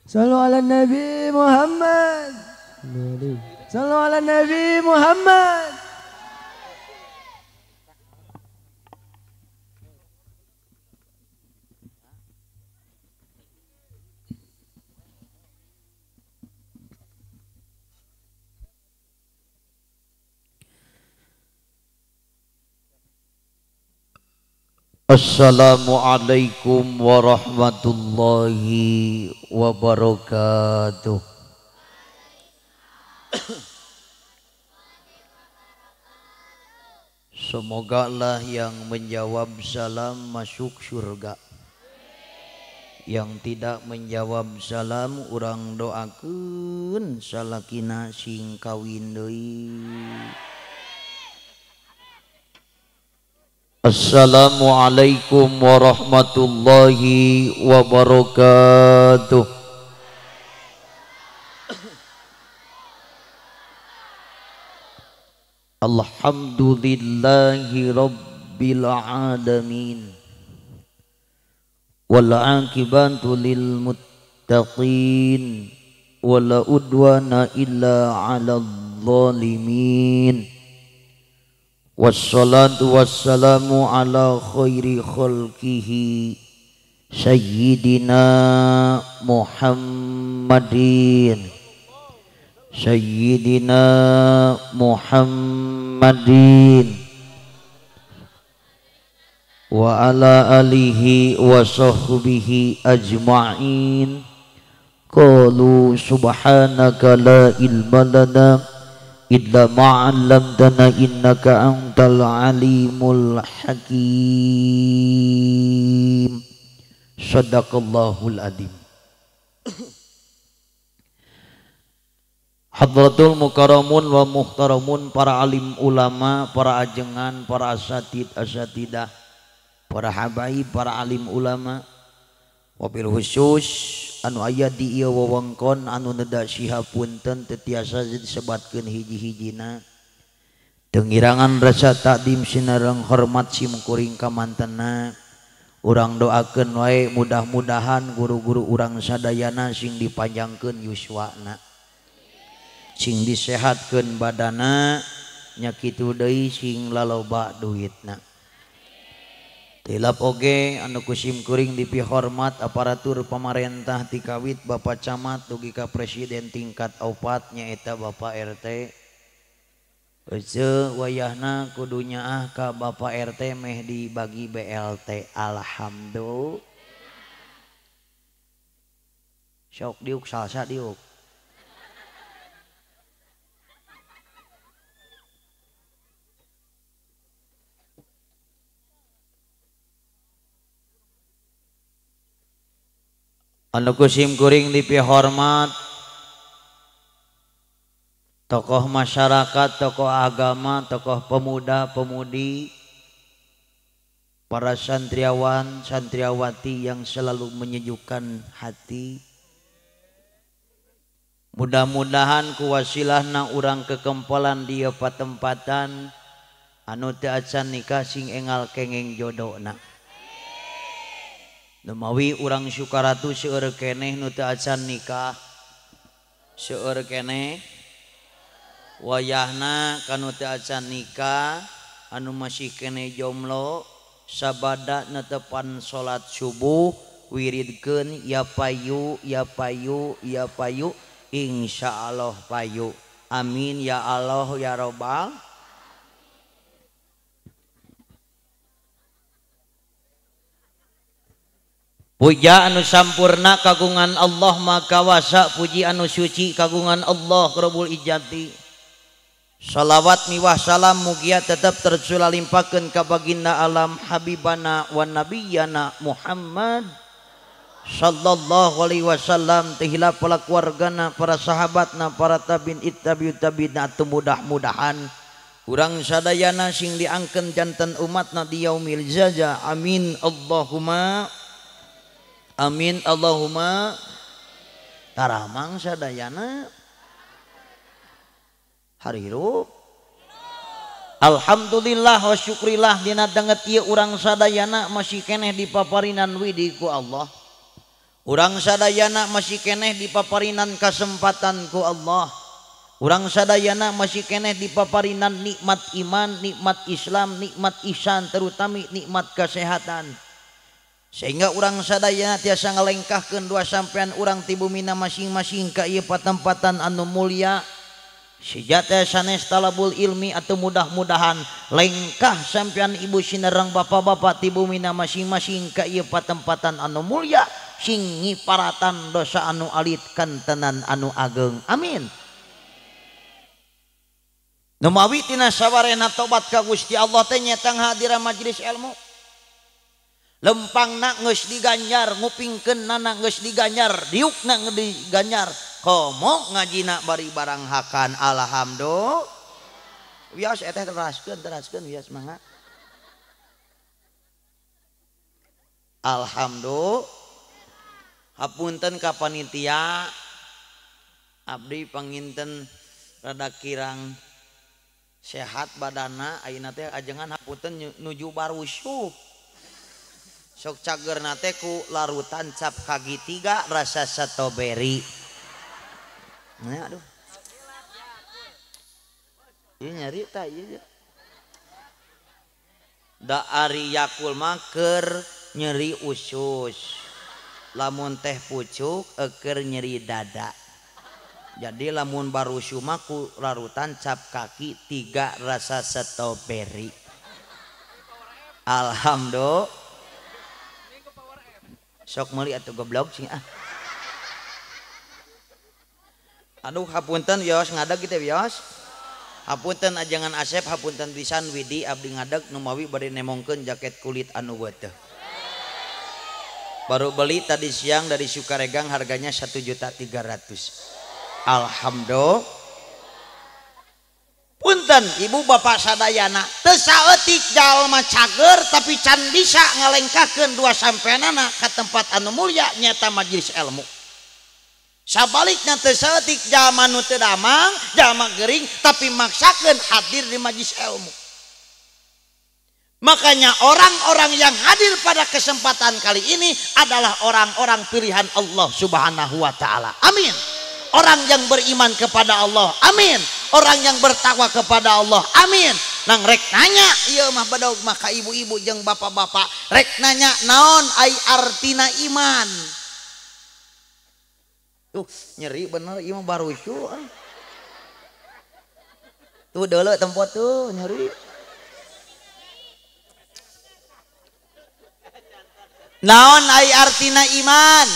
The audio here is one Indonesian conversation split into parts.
Sallu ala Nabi Muhammad. Sallu ala Nabi Muhammad. Assalamualaikum warahmatullahi wabarakatuh. Semoga Allah yang menjawab salam masuk surga. Yang tidak menjawab salam urang doakeun salakina sing kawin deui. Assalamualaikum warahmatullahi wabarakatuh. Alhamdulillahi rabbil alamin. Wal aqibatu lil muttaqin. Wala udwana illa 'alal zalimin. Wassalatu wassalamu ala khairi khalqihi Sayyidina Muhammadin Sayyidina Muhammadin wa ala alihi wa sahbihi ajma'in. Qalu subhanaka la ilma lana illa ma'allamtana innaka antal alimul hakim. Sadaqallahul adim. Hadratul mukarramun wa muhtaramun, para alim ulama, para ajengan, para asatidah, para habaib, para alim ulama, wabil khusus anu aya di ieu wewengkon anu neda siha punten teu tiasa disebatkeun hiji-hijina. Tengirangan rasa takdim sinareng hormat simkuring ka mantenna. Urang doakeun wae mudah-mudahan guru-guru urang sadayana sing dipanjangkeun yuswana, sing disehatkeun badana, nya kitu deui sing laloba duitna. Tilap oge anu kusim kuring dipihormat aparatur pamarentah ti kawit Bapak Camat dugi ka presiden tingkat 4 nyaeta Bapak RT. Euseuh wayahna kudu nyaah ka Bapak RT meh dibagi BLT. Alhamdulillah. Sok diuk salsa diuk. Anu kusim kuring dipihormat tokoh masyarakat, tokoh agama, tokoh pemuda, pemudi, para santriawan, santriawati yang selalu menyejukkan hati. Mudah-mudahan ku wasilahna urang kekempolan dia patempatan anu teu acan nikah sing engal kenging jodohna. Numawi urang Sukaratu seueur keneh nu teu acan nikah, seueur keneh wayahna kanu teu acan nikah anu masih keneh jomblo sabada netepan salat subuh wiridkeun ya payu ya payu ya payu insyaallah payu. Amin ya Allah ya robbal. Puja anu sampurna kagungan Allah Maha Kawasa, puji anu suci kagungan Allah Rabbul Izzati. Salawat miwah salam mugia tetap tersulalimpakeun ka baginda alam habibana wa nabiyana Muhammad sallallahu alaihi wasallam, tehila para keluargana, para sahabatna, para tabi'in tabi'ut tabi'in. Mudah-mudahan urang sadayana sing diangkeun janten umatna di yaumil jaza. Amin Allahumma amin Allahumma. Taramang sadayana harirup. Alhamdulillah wa syukrillah dina danget ieu urang sadayana masih keneh dipaparinan widi ku Allah. Urang sadayana masih keneh dipaparinan kesempatan ku Allah. Urang sadayana masih keneh dipaparinan nikmat iman, nikmat Islam, nikmat ihsan, terutama nikmat kesehatan. Sehingga urang sadayana tiasa ngalengkahkeun dua sampean urang ti bumina masing-masing ka ieu patempatan anu mulia. Sejata sanes talabul ilmi atau mudah-mudahan lengkah sampean ibu sinerang bapak-bapak ti bumina masing-masing ka ieu patempatan anu mulia sing ngiparatan dosa anu alit kantenan anu ageng. Amin. Numawi tina sabarena tobat ka Gusti Allah teh nyetang hadiran majelis ilmu. Lempangna geus diganjar, ngupingkeunna geus diganjar, diukna diganjar. Komo ngajina bari barang hakan alhamdulillah. Wios eta teraskeun wios mangga. Alhamdulillah. Hapunten ka panitia. Abdi panginten rada kirang sehat badana ayeuna teh ajengan hapunten nuju barusuh. Sok cagerna teh ku larutan cap kaki 3 rasa strawberry. Nah, aduh. Ieu nyari tah ieu. Da ari Yakul mah keur nyeri usus. Lamun teh pucuk keur nyeri dada. Jadi lamun barusuh mah ku larutan cap kaki 3 rasa strawberry. Alhamdulillah. Sok meuli atuh goblok sing ah. Aduh hapunten wios ngadeg kitu wios. Hapunten ajangan Asep, hapunten pisan Widi abdi ngadeg numawi bade nemongkeun jaket kulit anu beuteuh. Baru beli tadi siang dari Sukaregang harganya 1.300.000. Alhamdulillah. Punten ibu bapak sadayana teu saeutik jalma cager tapi can bisa ngalengkahkeun dua sampeanana ka tempat anu mulia nyata majelis ilmu. Sabalikna teu saeutik jalma nu teu damang, jalma gering tapi maksakeun hadir di majelis ilmu. Makanya orang-orang yang hadir pada kesempatan kali ini adalah orang-orang pilihan Allah Subhanahu wa taala. Amin. Orang yang beriman kepada Allah. Amin. Orang yang bertakwa kepada Allah. Amin. Nang rek nanya ieu mah badaug mah ka ibu-ibu jeung bapak-bapak, rek nanya naon ai artina iman. Tuh nyeri bener ieu mah barusuh. Tuh deuleu tempat tuh nyeri. Naon ai artina iman?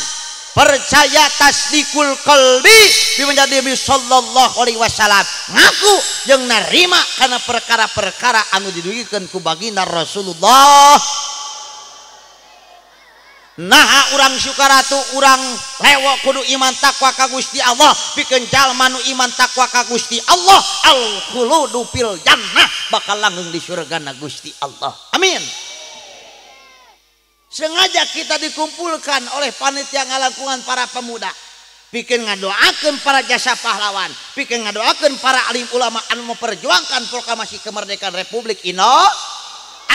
Percaya tasdikul qalbi bi menjadi Nabi sallallahu alaihi wasallam ngaku jeung narima kana perkara-perkara anu didugikeun ku baginda Rasulullah. Naha urang Sukaratu urang lewo kudu iman takwa ka Gusti Allah pikeun jalma nu iman takwa ka Gusti Allah al khuludu fil jannah bakal langgeng di surgana Gusti Allah. Amin. Sengaja kita dikumpulkan oleh panitia ngalangkungan para pemuda bikin ngadoakeun para jasa pahlawan, bikin ngadoakeun para alim ulama anu memperjuangkan proklamasi kemerdekaan Republik Indonesia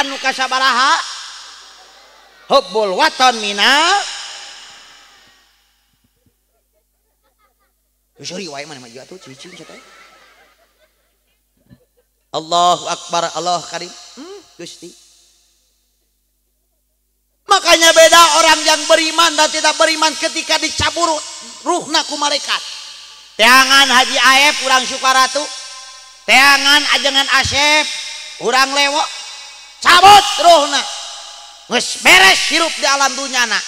anu kasabaraha hubbul watan minal sorry wae mana maju atuh cicing cenah. Allahu akbar, Allah karim. Gusti. Makanya beda orang yang beriman dan tidak beriman ketika dicabut ruhna ku malaikat. Teangan Haji Aep urang Sukaratu, teangan ajengan Asep urang lewo, cabut ruhna. Geus beres hirup di alam dunyana.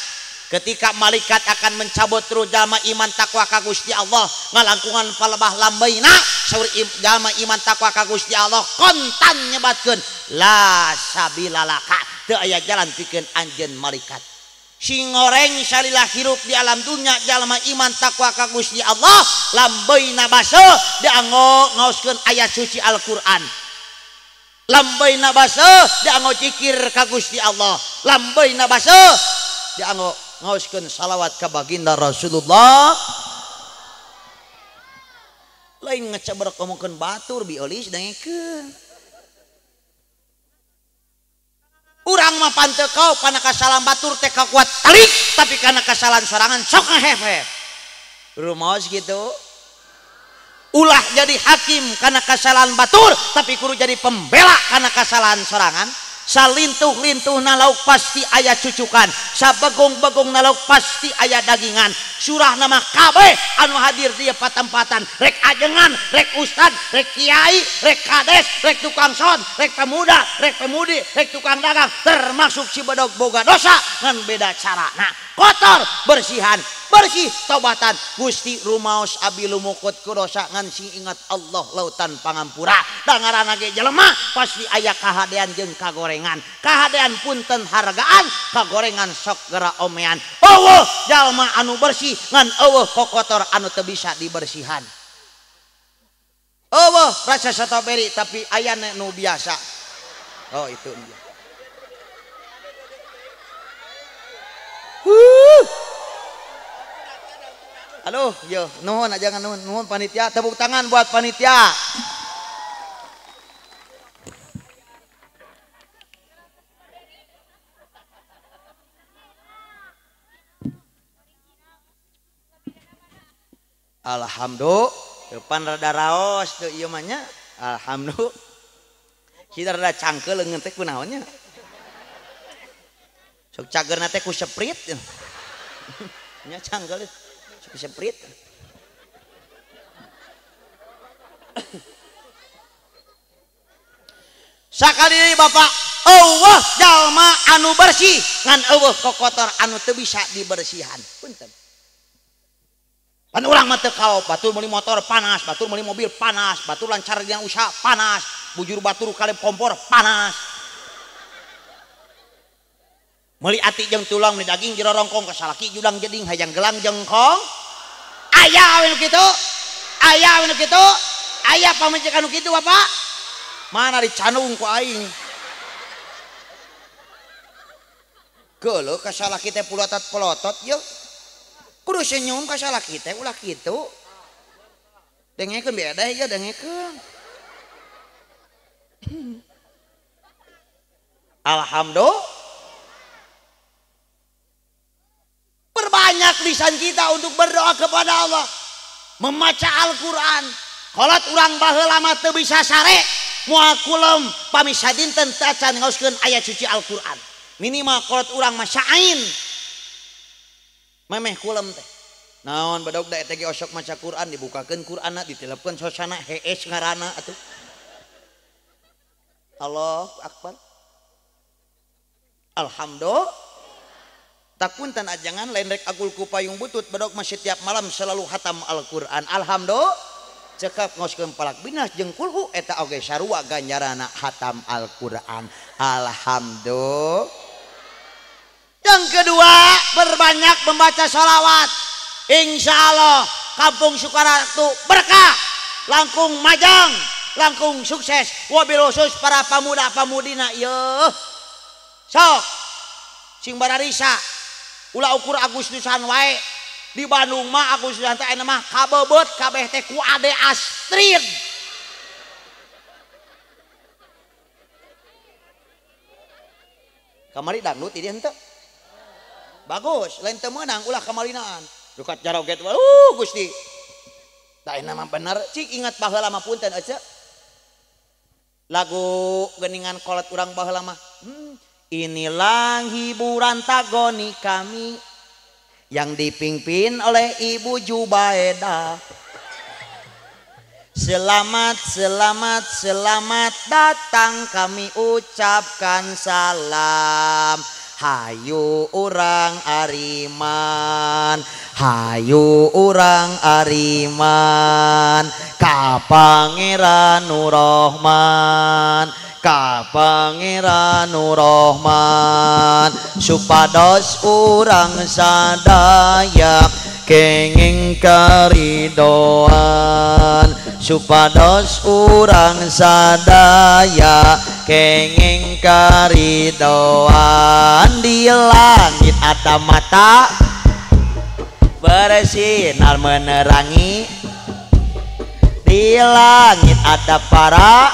Ketika malaikat akan mencabut ruh jalma iman takwa ka Gusti Allah ngalangkungan palebah lambeina saur jalma iman takwa ka Gusti Allah kontan nyebatkeun la sabilalaka teu aya jalan pikeun anjeun malaikat. Sing ngoreng salila hirup di alam dunya jalma iman takwa ka Gusti Allah lambeina baseuh dianggo ngaoskeun ayat suci Al-Qur'an. Lambeina baseuh dianggo zikir ka Gusti Allah. Lambeina baseuh dianggo ngaoskeun salawat ka baginda Rasulullah. Lain ngecebrek ngomongkeun batur biolis dengekeun. urang mah panteu kau pana kasalahan batur teh kuat talik tapi karena kesalahan sorangan sok ngehef rumaos gitu. Ulah jadi hakim karena kesalahan batur tapi kudu jadi pembela karena kesalahan sorangan. Salintuh-lintuh nalauk pasti aya cucukan, sabegong-begong nalauk pasti aya dagingan. Surah nama kabeh anu hadir dia patam-patan, rek ajengan, rek ustad, rek kiai, rek kades, rek tukang son, rek pemuda, rek pemudi, rek tukang dagang, termasuk si bedog boga dosa ngan beda cara. Nah, kotor bersihan, bersih tobatan Gusti rumaos abi lumukut ku dosa ngan sing ingat Allah lautan pangampura. Dangarana ge jelema pasti aya kahadean jeung kagorengan. Kahadean punten hargaan, kagorengan sok gera omean. Eueuh jalma anu bersih ngan eueuh kokotor anu teu bisa dibersihan. Eueuh rasa strawberry tapi aya nu biasa. Oh itu dia. Aduh, yo, nuhun jangan nuhun panitia, tepuk tangan buat panitia. Alhamdulillah, depan rada raos tuh ieu mah nya. Alhamdulillah. Kita rada cangkel leungeun teh kunaon nya. Sok cagerna teh ku seprit. Nya cangkel. Seprit sakali bapak Allah jalma anu bersih ngan eueuh kokotor anu teu bisa dibersihan punten pan urang mah teu kaop batur meuli motor panas batur meuli mobil panas batur lancar dina usaha panas bujur batur kalep kompor panas meuli ati jeung tulang meuli daging jero rongkong kasalaki judang jeding hayang gelang jengkong aya anu kitu aya anu kitu aya pamecek anu kitu bapak mana dicanung ku aing geuleuh kasalaki teh pelotot yeuh kudu senyum kasalaki teh ulah kitu dengekeun beda ya dengekeun alhamdulillah. Perbanyak lisan kita untuk berdoa kepada Allah, membaca Al-Quran. Kolot urang baheula mah teu bisa sare, moal kulem pamisa dinten teu acan ngaoskeun ayat suci Al-Quran. Minimal kolot urang mah syain. Memeh kulem teh. Naon badog da eta ge osok maca Quran dibukakeun Qur'anna ditelepkeun sosana hees ngaranna atuh. Allahu Akbar. Alhamdulillah. Tak punten ajangan lain rek agul ku payung butut bedog mah setiap malam selalu hatam Al-Qur'an. Alhamdulillah cekap ngoskeun palak binas jeung kulhu eta oge sarua ganjarana hatam Al-Qur'an. Alhamdulillah. Yang kedua, berbanyak membaca sholawat. Insya Allah kampung Sukaratu berkah, langkung majang, langkung sukses. Wabil khusus para pamuda-pamudina yeuh. Sok sing bararisa ulah ukur Agustusan wae di Bandung mah Agustusan teh aya mah kabebet kabeh teh ku Ade Astrid. Kamari dangdut ieu henteu. Bagus, lain teu meunang ulah kamarinaan. Dukat jaroget Gusti. Da ena mah bener, cik ingat baheula mah punten aja. Lagu geuningan kolot urang baheula mah. Inilah hiburan tagoni kami yang dipimpin oleh Ibu Jubaedah. Selamat, selamat, selamat datang kami ucapkan salam. Hayu urang Ariman, hayu urang Ariman, ka Pangeran Nur Rahman, ka Pangeran Nur Rahman, supados urang sadaya kenging karidoan, supados urang sadaya kenging karidoan. Di langit ada mata bersinar menerangi, di langit ada para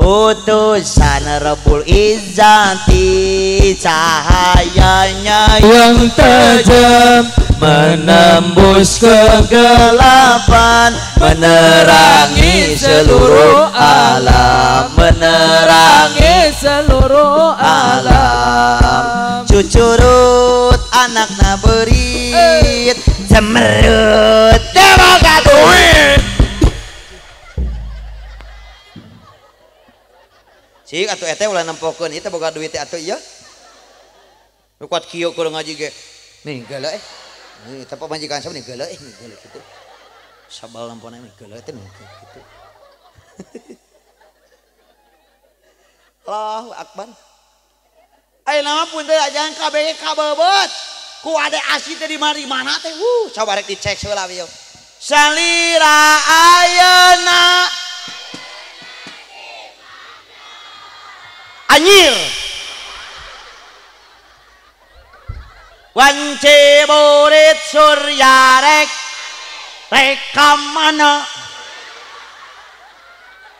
utusan Rabbul Izzati, cahayanya yang tajam menembus kegelapan, menerangi seluruh alam, menerangi seluruh alam. Cucurut anakna berit, cemerut boga duit. Cik atuh eta ulah nempokeun ieu teh boga duit teh atuh ieu. Kuat kieu kudu ngaji ge. Nih geuleuh Nih tapi majikan sama nih geuleuh gitu. Sabal lampona nih geuleuh teh gitu. Allahu Akbar. Aya nama pun teh jangan kabeh kabebeut. Ku ade asli teh di mana teh. Coba rek dicek heula ieu. Salira ayeuna anyir wance burit surya rek kamana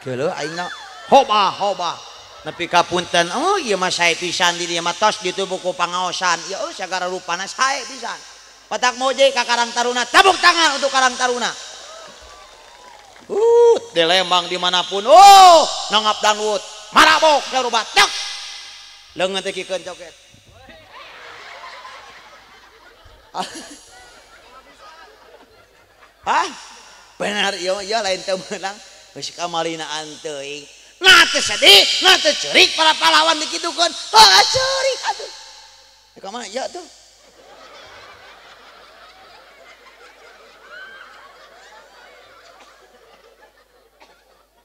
geuleuh aingna hoba nepi ka punten oh ieu mah sae pisan di dieu mah tos di buku pangaosan ya sagara rupana sae pisan patak moje ka Karang Taruna tabuk tangan untuk Karang Taruna di Lembang dimanapun nangap dangdut marabok darubat dak leungeun teh kikeun coket benar iya lain teu meunang geus kamalinaan teuing teu sedih teu ceurik para pahlawan dikitukeun ceurik atuh ka mana ya tuh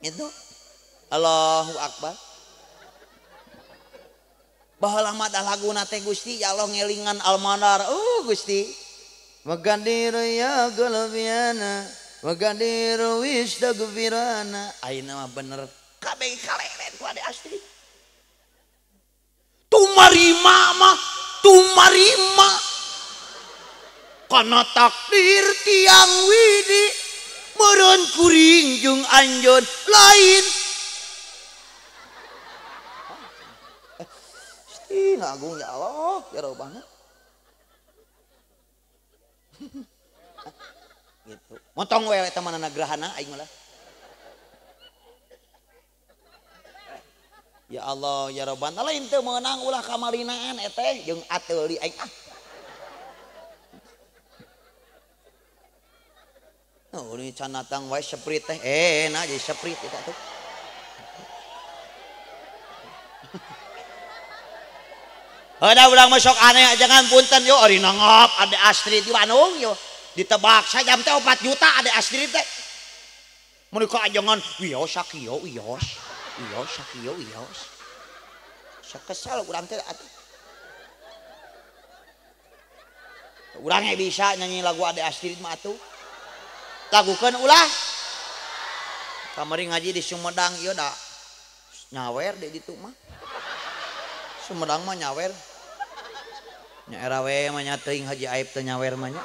itu Allahu Akbar. Baheula mah dah laguna teh Gusti ya Allah ngelingan almanar. Gusti. Magadir ya galabiana, magadir wis dagfirana. Ayeuna mah bener kabeh kalelen ku ade asli. Tumarima. Kana takdir tiang widi meureun kuring jeung anjeun lain. Ngagung ya Allah ya robana gitu motong we eta manana gerahana aing mah ya Allah ya robana lain teu meunang ulah kamalinaan eta jeung ateuli aing ini can datang wae seprit teh enak jadi seprit eta tuh ada ulang masuk aneh jangan punten yo ari nangap ada Astrid di Bandung yo ditebak saya jam teh 4 juta ada Astrid teh mun ka ajangan wios sakio sakesal urang teh urang bisa nyanyi lagu ada Astrid mah atuh lagukeun ulah kamari ngaji di Sumedang ieu da nyawer di ditu mah Sumedang mah nyawer nya era we mah nya teuing Haji Aib teu nyawer mah nya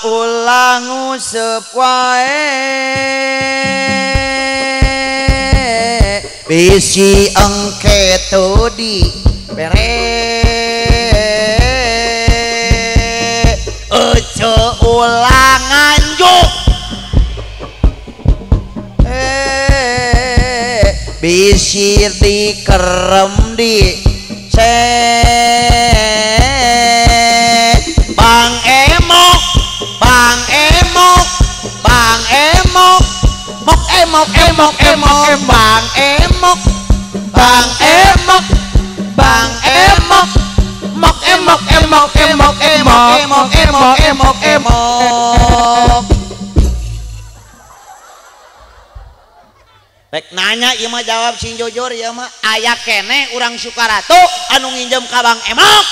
ulang nguseup wae bisi engke teu di bere ulang anjuk bisi dikerem di Bang Emok rek nanya ieu mah jawab sing jujur ieu mah aya keneh urang Sukaratu anu nginjem ka Bang Emok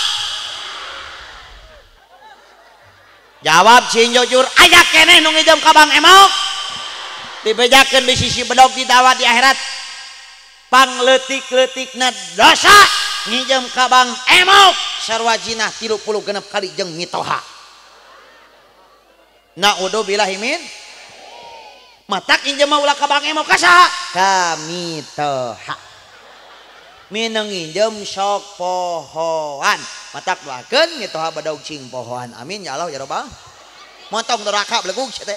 jawab sing jujur aya keneh nu nginjem ka Bang Emok dibejakeun di sisi bedog di dawa di akhirat pangleutik-leutikna dosa nginjem ka Bang Emok sarua jinah 36 kali jeung mitoha naudzubillahi min matak injem mah ulah ka Bang Emo kasaha kami toha mineng injem sok pohoan matak doakeun ngitoha badaug cing pohoan amin ya Allah ya Rabbal montong neraka belegug teh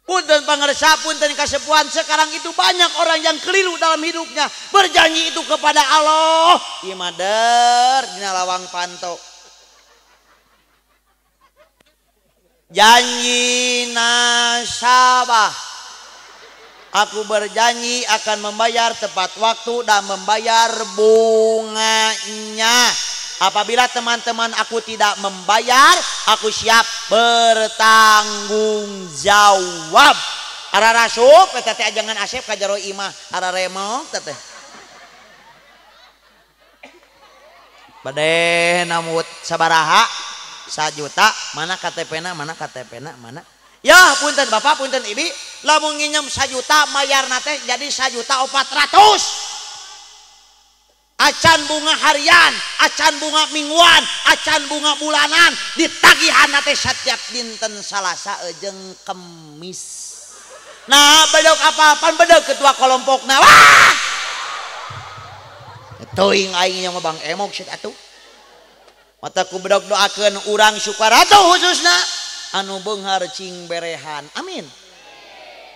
punten pangarsa punten kasepuhan sekarang itu banyak orang yang keliru dalam hidupnya berjanji itu kepada Allah imader dina lawang panto janji nasabah aku berjanji akan membayar tepat waktu dan membayar bunganya. Apabila teman-teman aku tidak membayar, aku siap bertanggung jawab. Ara rasup, teteh jangan asep kajaro imah, ara remok teteh. Bade namut sabaraha 1 juta, mana KTP-na, mana KTP-na, mana? Ya punten bapak, punten ibi, lamun nginjem 1 juta mayar nate jadi 1.400.000. Acan bunga harian, acan bunga mingguan, acan bunga bulanan, ditagihan nate setiap dinten Salasa jeung Kemis. Nah, bedog apa-apaan bedog ketua kelompokna. Wah! Teuing aing nya Bang Emok sit atuh. Mata ku bedog doakeun urang Sukaratu khususna anu beunghar cing berehan. Amin.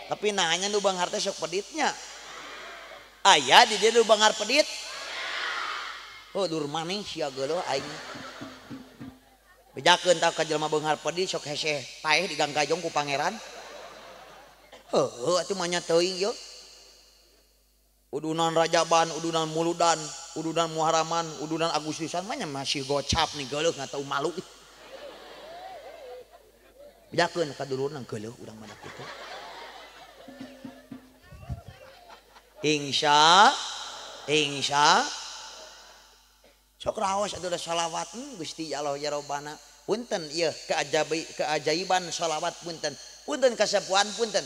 Tapi nanya nu beunghar teh sok peditnya. Aya di dieu nu beunghar pedit. Oh dur maning sia geuleuh aing. Bejakeun tah ka jelema beunghar pedit sok hese paeh di Gang Kajong ku pangeran. Heuh atuh mah nya teuing yeuh. Udunan Rajaban, udunan Muludan, udunan Muharaman, udunan Agustusan mah nya masih gocap nih geuleuh nggak tahu malu. Bejakeun ka dulurna geuleuh urang mah kitu. Insya sok raos atuh shalawat Gusti Allah ya Robbana punten ieu keajaiban shalawat punten kasepuhan punten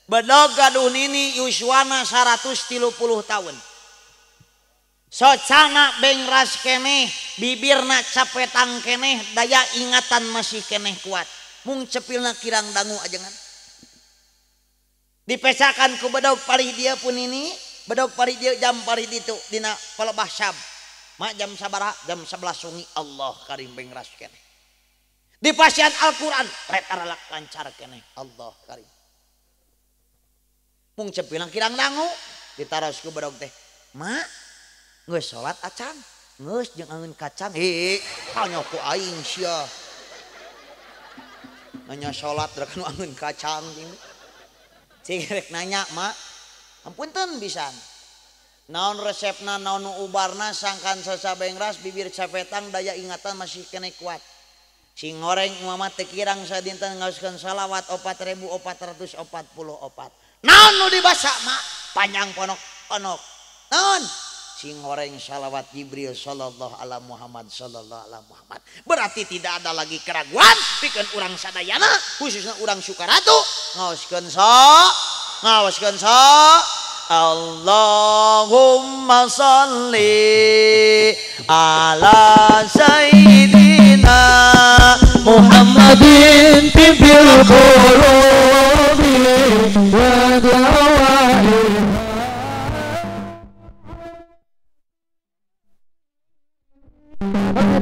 bedog gaduh nini yuswana 130 tahun socana bengras keneh bibirna capetang keneh daya ingatan masih keneh kuat mung cepilna kirang dangu ajengan dipesakan ku bedog parih dia pun ini bedog parih dia jam parih ditu dina palebah syab mak jam sabaraha jam 11 sungi Allah karim bengras keneh di pasian Al-Quran ret aralak lancar keneh Allah karim mung cepilang kirang dangu ditaros ku bedog teh mak geus salat acan geus jeung angeun kacang hanya ku aing sia nanya salat rek nu angeun kacang cing rek nanya mak ampunten pisan naon resepna naon ubarna sangkan sasabengras bibir capetang daya ingatan masih kena kuat sing goreng mama teu kirang sadinten ngaoskeun salawat 4.444 naon nu dibaca mak panjang ponok-ponok naon sing goreng salawat Jibril sallallahu alaihi Muhammad sallallahu alaihi Muhammad berarti tidak ada lagi keraguan pikeun urang sadayana khususnya urang Sukaratu ngaoskeun Allahumma salli ala sayyidina Muhammadin tibbil qulubi wa dawaiha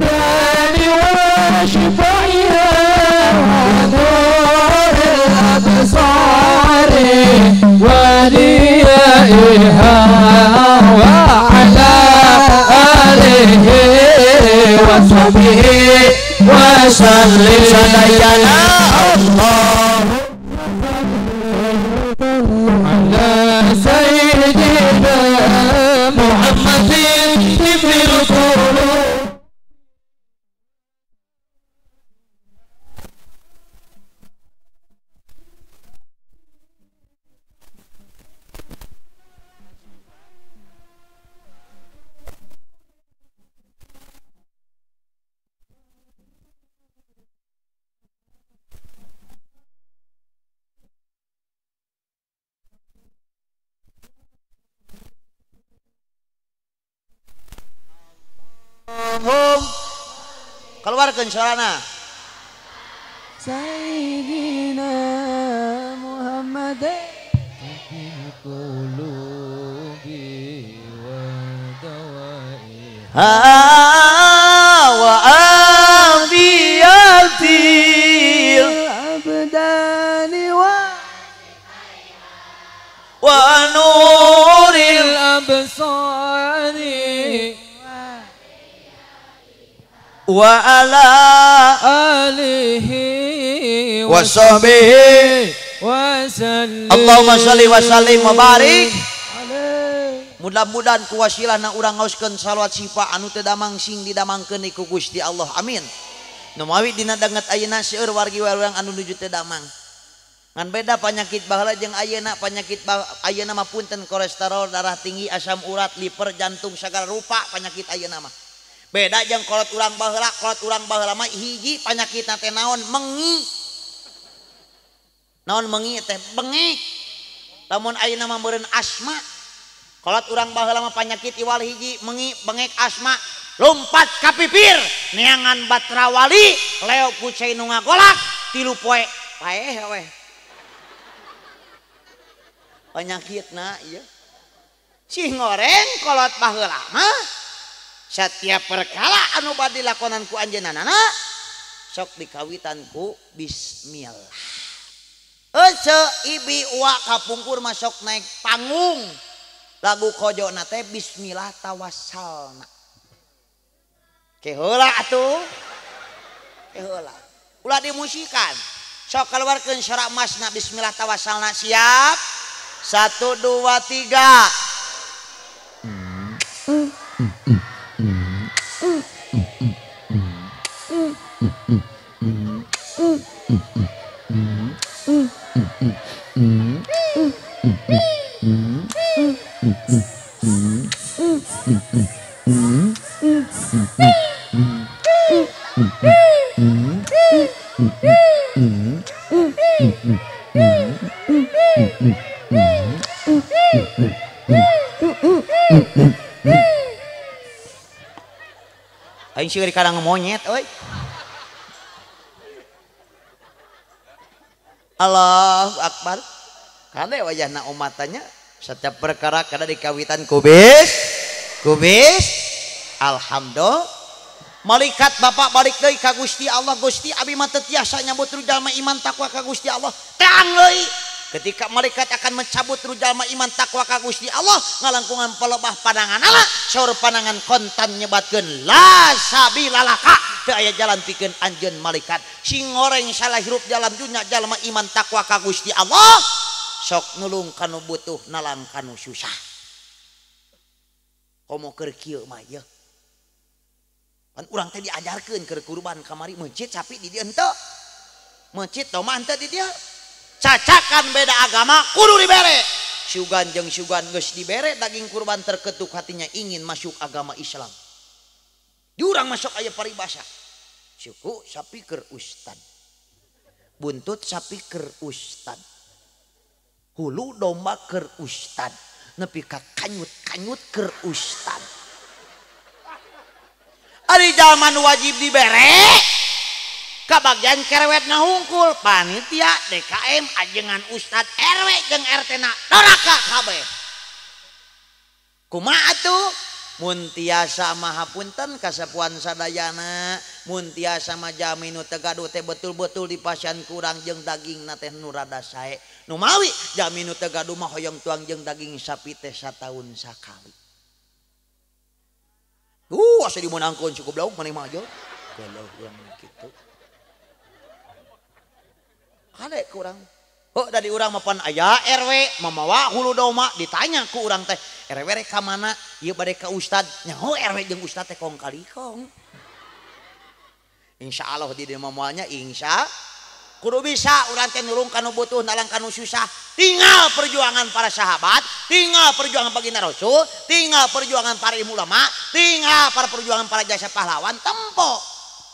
dani wa shifaiha wa nuril absari wa وعلى آله وصحبه وسلم سيدنا الله على سيدنا محمد في القلوب keluarkan suarana القلوب ودوائها وعافية الأبدان ونور الأبصار وعلى آله وصحبه وسلم. Allahumma sholli wa sallim wa barik. Alaihi. Mudah-mudahan ku wasilahna urang ngaoskeun salawat sifa anu teu damang sing didamangkeun ku Gusti Allah. Amin. Nu mawi dina danget ayeuna seueur wargi urang anu nuju teu damang. Ngan beda penyakit baheula jeung ayeuna. Penyakit ayeuna mah punten kolesterol, darah tinggi, asam urat, liver, jantung, sagala rupa penyakit ayeuna mah. Beda jeung kolot urang baheula. Kolot urang baheula mah hiji penyakitna teh naon? Mengi. Naon mengi teh? Bengek. Lamun ayeuna mah meureun asma. Kolot urang baheula mah penyakit iwal hiji, mengi, bengek, asma. Lompat ka pipir, neangan batrawali, leo ku cai nu ngagolak, 3 poe paeh we. Penyakitna ieu. Si ngoreng kolot baheula mah setiap perkala anu bade dilakonan ku anjeunna sok dikawitan ku bismillah. Ece ibi uwa kapungkur masuk naik panggung lagu kojona teh bismillah tawassalna. Keheula atuh. Keheula. Ulah dimusikan. Sok keluarkeun syara emasna bismillah tawassalna. Siap? 1 2 3. Aing seueur di kadang monyet euy. Allahu Akbar. Kade wajahna umatanya setiap perkara kada dikawitan kubis. Alhamdulillah. Malaikat bapak balik deui ka Gusti Allah. Gusti abi mah teu tiasa nyambut jalma iman takwa ka Gusti Allah. Teang deui. Ketika malaikat akan mencabut jalma iman takwa ka Gusti Allah, ngalangkungan pelebah pandanganna, saur pandangan kontan nyebatkeun la sabilalaka. Teu aya jalan pikeun anjeun malaikat. Sing ngoreng salah hirup dalam dunya jalma iman takwa ka Gusti Allah, sok nulung kanu butuh, nalang kanu susah. Komo keur kieu mah ye. Pan urang teh diajarkeun keur kurban kamari masjid sapi di dieu henteu. Masjid domah henteu di dieu. Cacakan beda agama kudu dibere. Syugan jeung syugan geus dibere daging kurban terketuk hatinya ingin masuk agama Islam. Diurang masuk aya paribasa. Suku sapi keur ustad. Buntut sapi keur ustad. Hulu domba keur ustad. Nepi ka kanyut-kanyut keur ustad. Ari zaman wajib dibere. Kabagian kerewet hungkul panitia DKM ajengan Ustad RW jeung RT na doraka kabeh. Kumaha atuh? Mun tiasa mahapunten kasapuan sadayana, mun tiasa majami nu teu gaduh teh betul-betul dipasian kurang jeung dagingna teh nu rada sae. Nu mawi jami nu teu gaduh mah hoyong tuang jeung daging sapi teh sataun sakali. Asa dimenangkeun cukup lauk maneh mah aja. Kalau yang kitu. Kade ku urang. Oh dari urang mapan aya RW mamawa hulu domba ditanya ku urang teh RW rek ka mana? Ieu bade ka ustad. Nyaho RW jeung ustad teh kong kali kong. Insyaallah di dieu mamanya insya kudu bisa urang teh nulung kanu butuh nalang kanu susah. Tinggal perjuangan para sahabat, tinggal perjuangan baginda Rasul, tinggal perjuangan para ulama, tinggal para perjuangan para jasa pahlawan tempo.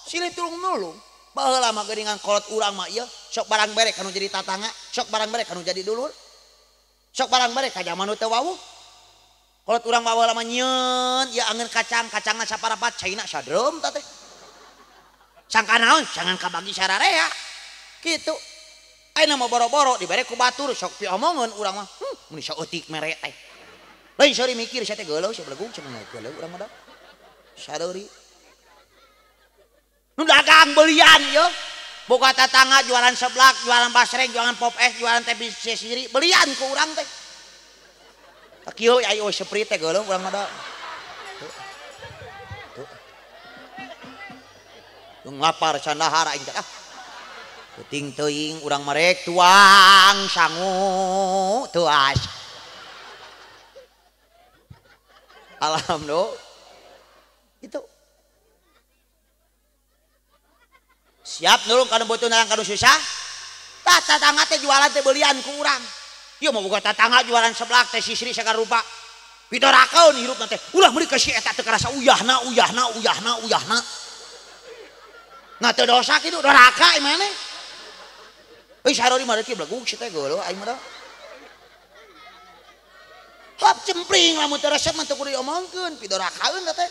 Silih tulung nulung. Baheula mah geuningan kolot urang mah ieu sok barang bere kanu jadi tatangga, sok barang bere kanu jadi dulur. Sok barang bere ka zaman nu teu wawuh. Kolot urang baheula mah nyeun ieu angeun kacangna saparapat caina sadreum tah teh. Sangka naon? Jangan kabagi sararea. Kitu. Ayeuna mah boro-boro dibere ku batur sok piomongeun urang mah. mun saeutik mere teh lain sorry mikir saya teh geuleuh saya belegung cenah geuleuh urang mah da sadeuri nu dagang belian ieu boga tetangga jualan seblak jualan basreng jualan pop es jualan teh sisiri belian ku urang teh tak kieu aya sprite teh geuleuh urang mah da lapar candahara aing teh penting teuing urang marek tuang sangu tuas alhamdulillah itu siap nulung kana beuteun narang kana susah tatangga teh jualan teh belian ku urang ieu mah boga tatangga jualan seblak teh sisri sagarupa pidorakeun hirupna teh ulah meuli ka si eta teu karasa uyahna nah teu dosa kitu doraka ieu maneh euy sarori mah kieu blegug si teh geuleuh aing mah da hap cempring lamun teu resep mah teu kudu diomongkeun pidorakaeun da teh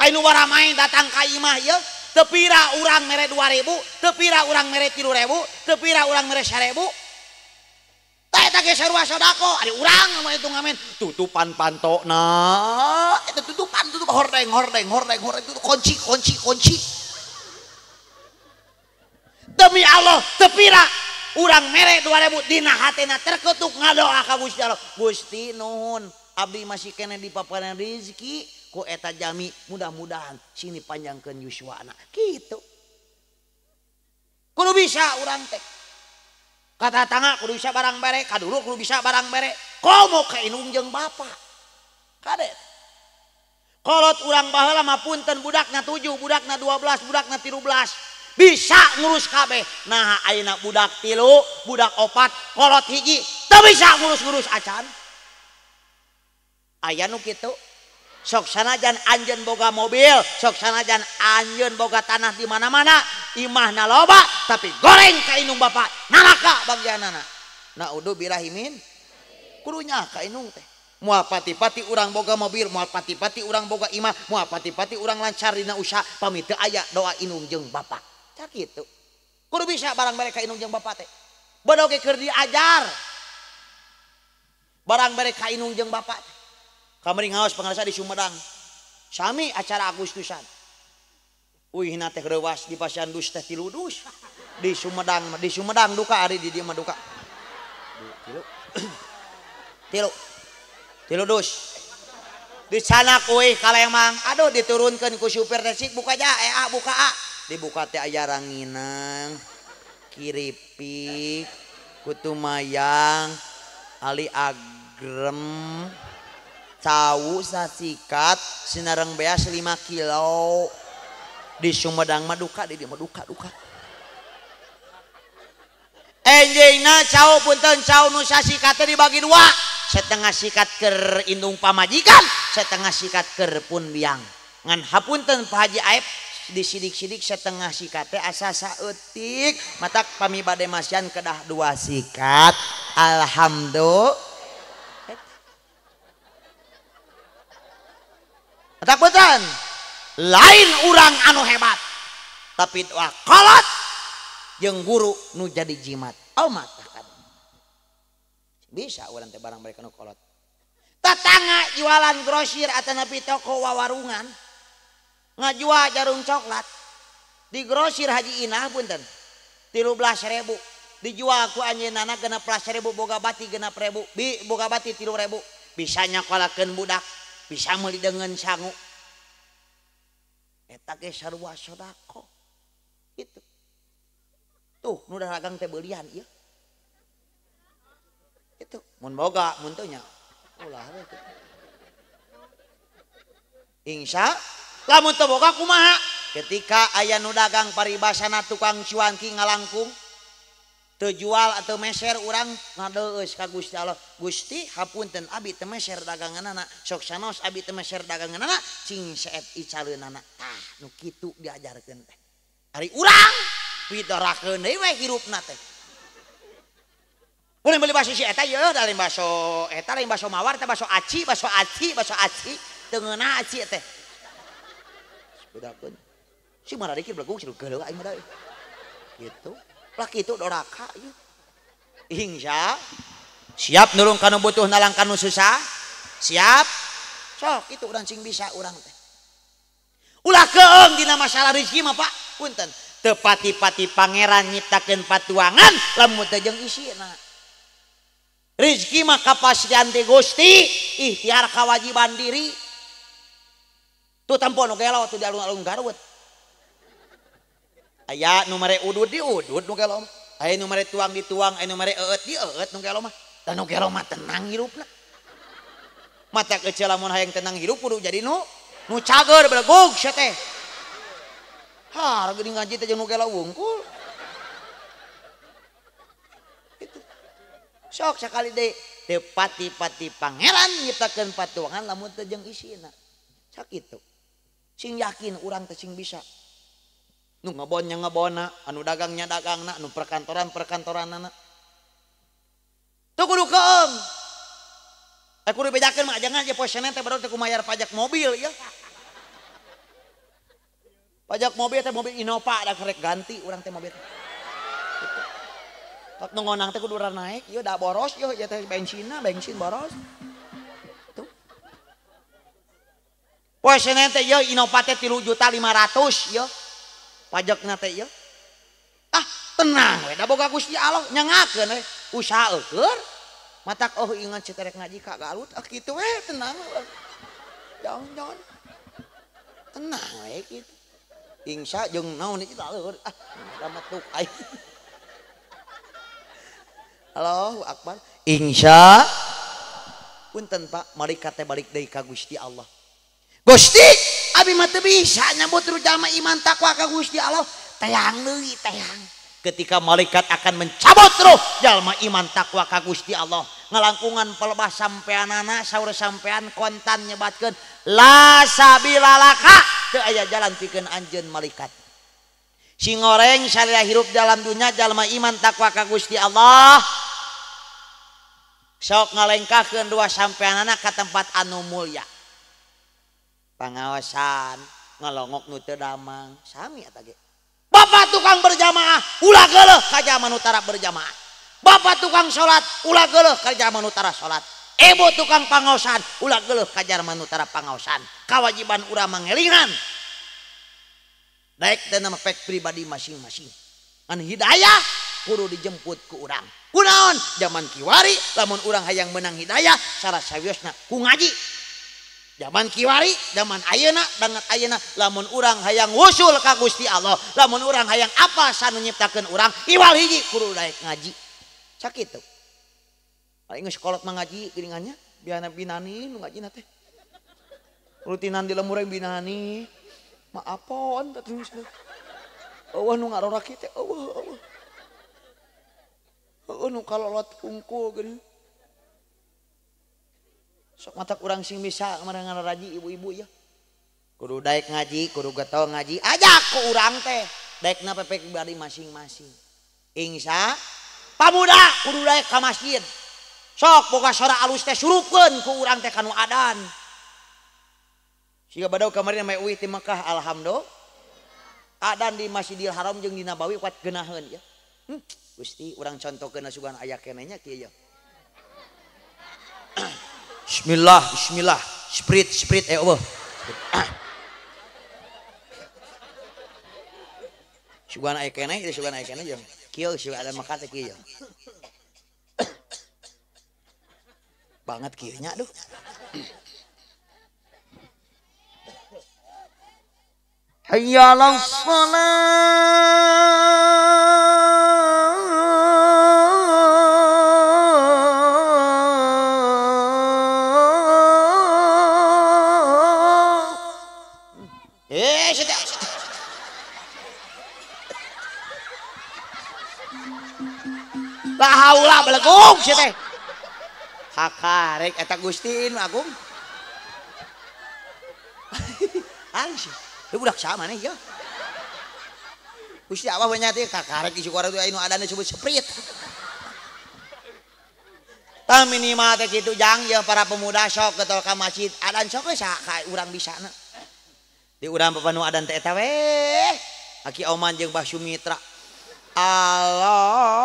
anu waramai datang ka imah ieu teu pira urang mere 2000 teu pira urang mere 3000 teu pira urang mere 1000 tah eta ge sarua sodako ari urang mah itu ngamen tutupan pantona eta tutup hordeng itu kunci demi Allah teu pira urang mere 2000 dina hatena terkutuk ngadoa ka Gusti Allah Gusti nuhun abdi masih kene dipaparan rezeki ku eta jami mudah-mudahan sini panjangkeun yuswana kitu kudu bisa urang teh kata tangga kudu bisa barang bere kadulu kudu bisa barang bere komo ka inung jeung bapa kade kolot urang baheula mah punten budakna 7 budakna 12 budakna 13 bisa ngurus kabeh nah ayeuna budak 3 budak 4 kolot hiji teu bisa ngurus-ngurus acan aya nu kitu sok sanajan anjeun boga mobil sok sanajan anjeun boga tanah di mana-mana imahna loba tapi goreng ka inung bapa naraka bagianana naudzu billahimin kudunya ka inung teh moal pati-pati urang boga mobil moal pati-pati urang boga imah moal pati-pati urang lancar dina usaha pami teu aya doa inung jeung bapa cak kitu kudu bisa barang bare ka inung jeung bapa teh bodo ge keur diajar barang bare ka inung jeung bapa kamari ngaos pangarasa di Sumedang sami acara Agustusan uihna teh reuwas di Pasandus teh 3 dus di Sumedang duka ari di dieu mah duka tilu dus di sana kuih kalemang aduh diturunkeun ku supir teh sik buka ja buka dibuka teh aya ranginang kiripik kutumayang ali agrem tahu sasikat sinareng beas 5 kilo di Sumedang mah duka di dieu mah duka enjingna cau punten cau nu sasikat teh dibagi 2 setengah sikat keur indung pamajikan setengah sikat keur pun biang ngan hapunten Pak Haji Aep disidik-sidik setengah sikat teh asa saeutik matak pami bade masyan kedah 2 sikat alhamdulillah matak putan lain urang anu hebat tapi doa kolot jeung guru nu jadi jimat matakan bisa urang teh barang mereka nu kolot tetangga jualan grosir atau napi toko wawarungan ngajual jarum coklat di grosir Haji Inah punten 13.000 dijual ku anjeunana 16.000 boga bati 6.000 boga bati 3.000 bisa nyakolakeun budak bisa meuli dengan sangu eta ge sarua sodako itu tuh nu dagang teh beulian ieu itu mun boga mun teu nya ulah insya lamun teu boga kumaha ketika aya nu dagang paribasana tukang cuanki ngalangkung teu jual atau meser urang ngadeus ka Gusti Allah Gusti hapunten abi teu meser daganganana sok sanos abi teu meser daganganana cing seet icaleunana tah nu kitu diajarkeun teh ari urang pidarakeun deui we hirupna teh boleh beli bakso si eta yeuh da lain bakso eta lain bakso mawar teh bakso aci teu ngeunah aci teh bedakeun si marariki blegug si geuleuh aing mah da kitu lah kitu doraka ieu Insya siap nulung kanu butuh nalang kanu susah siap sok itu urang sing bisa urang teh ulah keeng dina masalah rezeki mah Pak punten teu pati-pati pangeran nyiptakeun patuangan lamun teu jeung isina rezeki mah kapasian ti Gusti ikhtiar kewajiban diri tuh tampon nu gelo tuh di alung-alung Garut aya nu mere udud di udud nu gelo aya nu mere tuang di tuang aya nu mere eut di eut nu gelo mah dan nu gelo mah tenang hirupna mata kecil lamun hayang tenang hirup kudu jadi nu cager belegog sia teh ha geuning ngaji teh jeung nu gelo wungkul itu sok sakali deui teu pati-pati pangeran nyiptakeun patuangan lamun teu jeung isina sakitu sing yakin urang teh sing bisa nu ngebonnya ngebona anu dagangnya dagangna anu perkantoran perkantoranana tuh kudu keeng kudu bedakeun mah jangan aja posene teh baru teh kumayar pajak mobil ya pajak mobil teh mobil Innova da kerek ganti urang teh mobil tak nu ngonang teh kudu naik ieu da boros ieu ya teh bensin boros tuh posene teh ieu Innova teh 3.500.000 ieu pajakna teh ieu tenang we da boga Gusti Allah nyangakeun we usahakeun matak ingat ceterek ngaji ka Garut kitu we tenang jangan tenang we kitu insya jeung naon ieu taleur ramatuk ai Allahu Akbar insya punten Pak malaikat teh balik deui ka Gusti Allah Gusti abi mah teu bisa nyambut rujama iman takwa ka Gusti Allah tayang deui tayang ketika malaikat akan mencabut roh jalma iman takwa ka Gusti Allah ngalangkungan pelebah sampeanana saur sampean kontan nyebatkeun la sabilalaka teu aya jalan pikeun anjeun malaikat si ngoreng salia hirup dalam dunia jalma iman takwa ka Gusti Allah sok ngalengkahkeun dua sampeanana ka tempat anu mulya pangaosan ngalongok nu teu damang sami eta ge Bapak tukang berjamaah ulah geuleuh ka jaman utara berjamaah Bapak tukang salat ulah geuleuh ka jaman utara salat ibu tukang pangaosan ulah geuleuh ka jaman utara pangaosan kawajiban urang mangelingan daek teh nama pek pribadi masing-masing an hidayah kudu dijemput ku urang kunaon zaman kiwari lamun urang hayang menang hidayah cara sawiosna ku ngaji zaman kiwari zaman ayeuna banget ayeuna lamun urang hayang wusul ka Gusti Allah lamun urang hayang apa sanu nyiptakeun urang iwal hiji kudu daek ngaji sakitu aing geus kolot mangaji geuningannya biana binani nu ngajina teh rutinan di lemur binani maapon terus eueuh nu ngarora kieu teh eueuh nu kalolot hungkul geuning sok matak urang sing bisa marangan raji ibu-ibu ya kudu daek ngaji kudu getol ngaji ajak ku urang teh daekna pepek pribadi masing-masing insya pamuda kudu daek ka masjid sok boga sora alus teh surupkeun ku urang teh kanu adan siga badaw kamari mah uwi ti Mekah alhamdulillah adan di Masjidil Haram jeung di Nabawi kuat geunaheun ya Gusti urang contohkeun sugan aya keneh nya kieu ya Bismillah, bismillah, sprit, Allah. Sugan aya keneh, sugan aya keneh jeung kieu sugan ada makan teh kieu. Banget kieu nya duh. Hayya 'alas shalah la haula belegog sia teh hakarek eta Gusti nu agung anjing teu budak sama nih ya Gusti Allah banyak teh kakarek di sukora teh anu adana disebut seprit tah minimal teh kitu jang ya para pemuda sok getol ka masjid adan sok we ka urang bisana di urang papanu adan teh eta we Aki Oman jeung Mbah Sumitra Allahu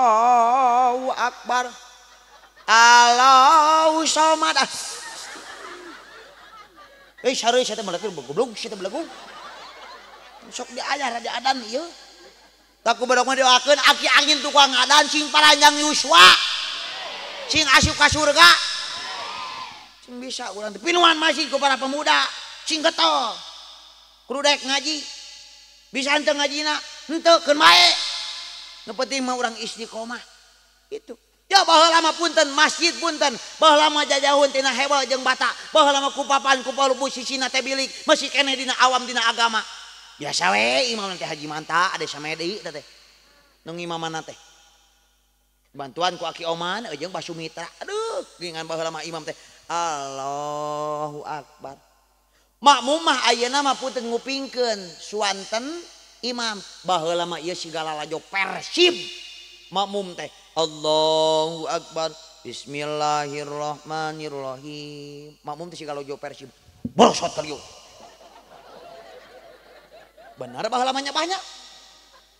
Allahu Akbar. Allahu Somad. Sare saya teh mah goblok saya teh belagu. Sok diajar di adan ieu. Tak kubedak mah doakeun aki angin tukang adan sing paranjang yuswa. Sing asup ka surga. Sing bisa urang teh pinuhan masih ku para pemuda. Sing getol. Kudu daek ngaji. Bisa henteu ngajina, henteu keun bae. Nu penting mah urang istiqomah. Itu. Ya baheula mah punten masjid punten, baheula mah jajahun tina hebel jeung bata, baheula mah ku papan ku palubu sisina teh bilik, masih keneh dina awam dina agama. Biasa we imam teh Haji Manta ade samede deui teh. Nu ngimamana teh. Bantuan ku Aki Oman jeung Pak Sumitra. Aduh, gingan baheula mah imam teh. Allahu Akbar. Makmum mah ayeuna mah punten ngupingkeun suanten imam, baheula mah ieu sigala lajo Persib. Makmum teh Allahu Akbar Bismillahirrahmanirrahim. Makmum teh sigala lajo Persib. Borosot kaliu. Benar baheula mah banyak.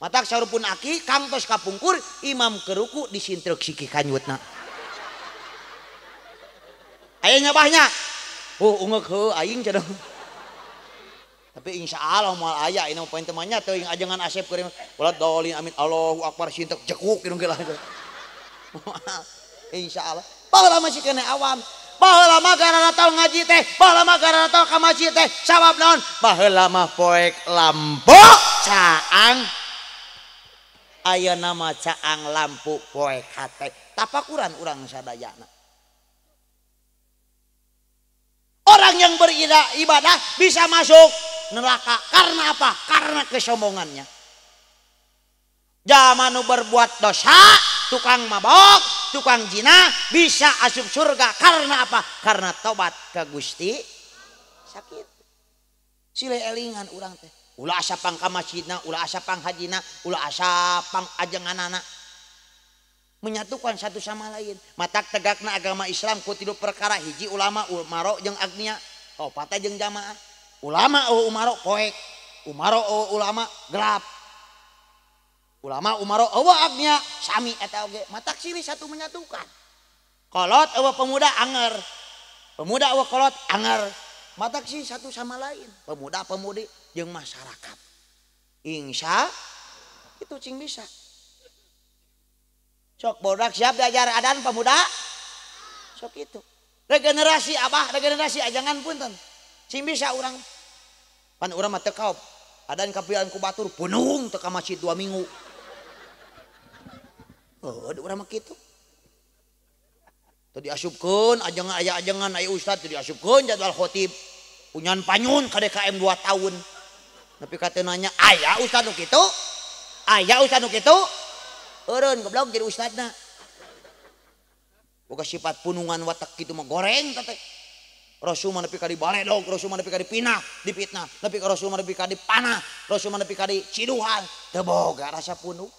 Matak sarupun aki kang tos kapungkur imam keruku disintrek siki kanyutna. Aya nyabahnya. Ungeuk heuh aing cenah. Tapi insya Allah moal aya ini poin temannya teuing ajengan Asep kuring ulah dolin amin Allahu Akbar sintek jekuk kieu geula. Insya Allah. Baheula masih kena awam. Baheula mah gara tol ngaji teh, baheula mah gara tol ka masjid teh. Sabab naon? Baheula mah poek lampu caang. Ayeuna mah caang lampu poek hate. Tapakuran urang sadayana. Orang yang beribadah bisa masuk neraka karena apa? Karena kesombongannya. Zaman nu berbuat dosa, tukang mabok, tukang zina bisa asup surga karena apa? Karena tobat ke Gusti. Sakit. Sile elingan urang teh. Ulah asapang ka masjidna, ulah asapang hajina, ulah asapang ajenganana. Menyatukan satu sama lain. Matak tegakna agama Islam ku tilu perkara hiji ulama umaro jeung agnia, opata jeung jamaah. Ulama umaro poek, umaro ulama gelap. Ulama umaro agnia sami eta oge. Matak silih satu menyatukan. Kolot pemuda anger. Pemuda kolot anger. Matak silih satu sama lain. Pemuda pemudi jeung masyarakat. Insya itu cing bisa. Sok bodak siap diajar adan pemuda. Sok itu. Regenerasi abah, regenerasi ajangan punten. Sing bisa urang. Pan urang mah teu kaop. Adan kapian ku batur penuh teu ka masjid 2 minggu. Ada urang mah kitu. Teu diasupkeun ajangan aya ajangan aya ustad teu diasupkeun jadwal khotib. Punyan panyun ka DKM 2 tahun. Tapi kate nanya, aya ustad nu kitu? Aya ustad nu kitu? Eureun goblok jadi ustadna. Boga sifat punungan watak kitu mah goreng teh. Rasul mah nepi ka dibaledog, Rasul mah nepi ka dipinah, dipitnah, nepi ka Rasul mah nepi ka dipanah, Rasul mah nepi ka diciduhan, teu boga rasa punung.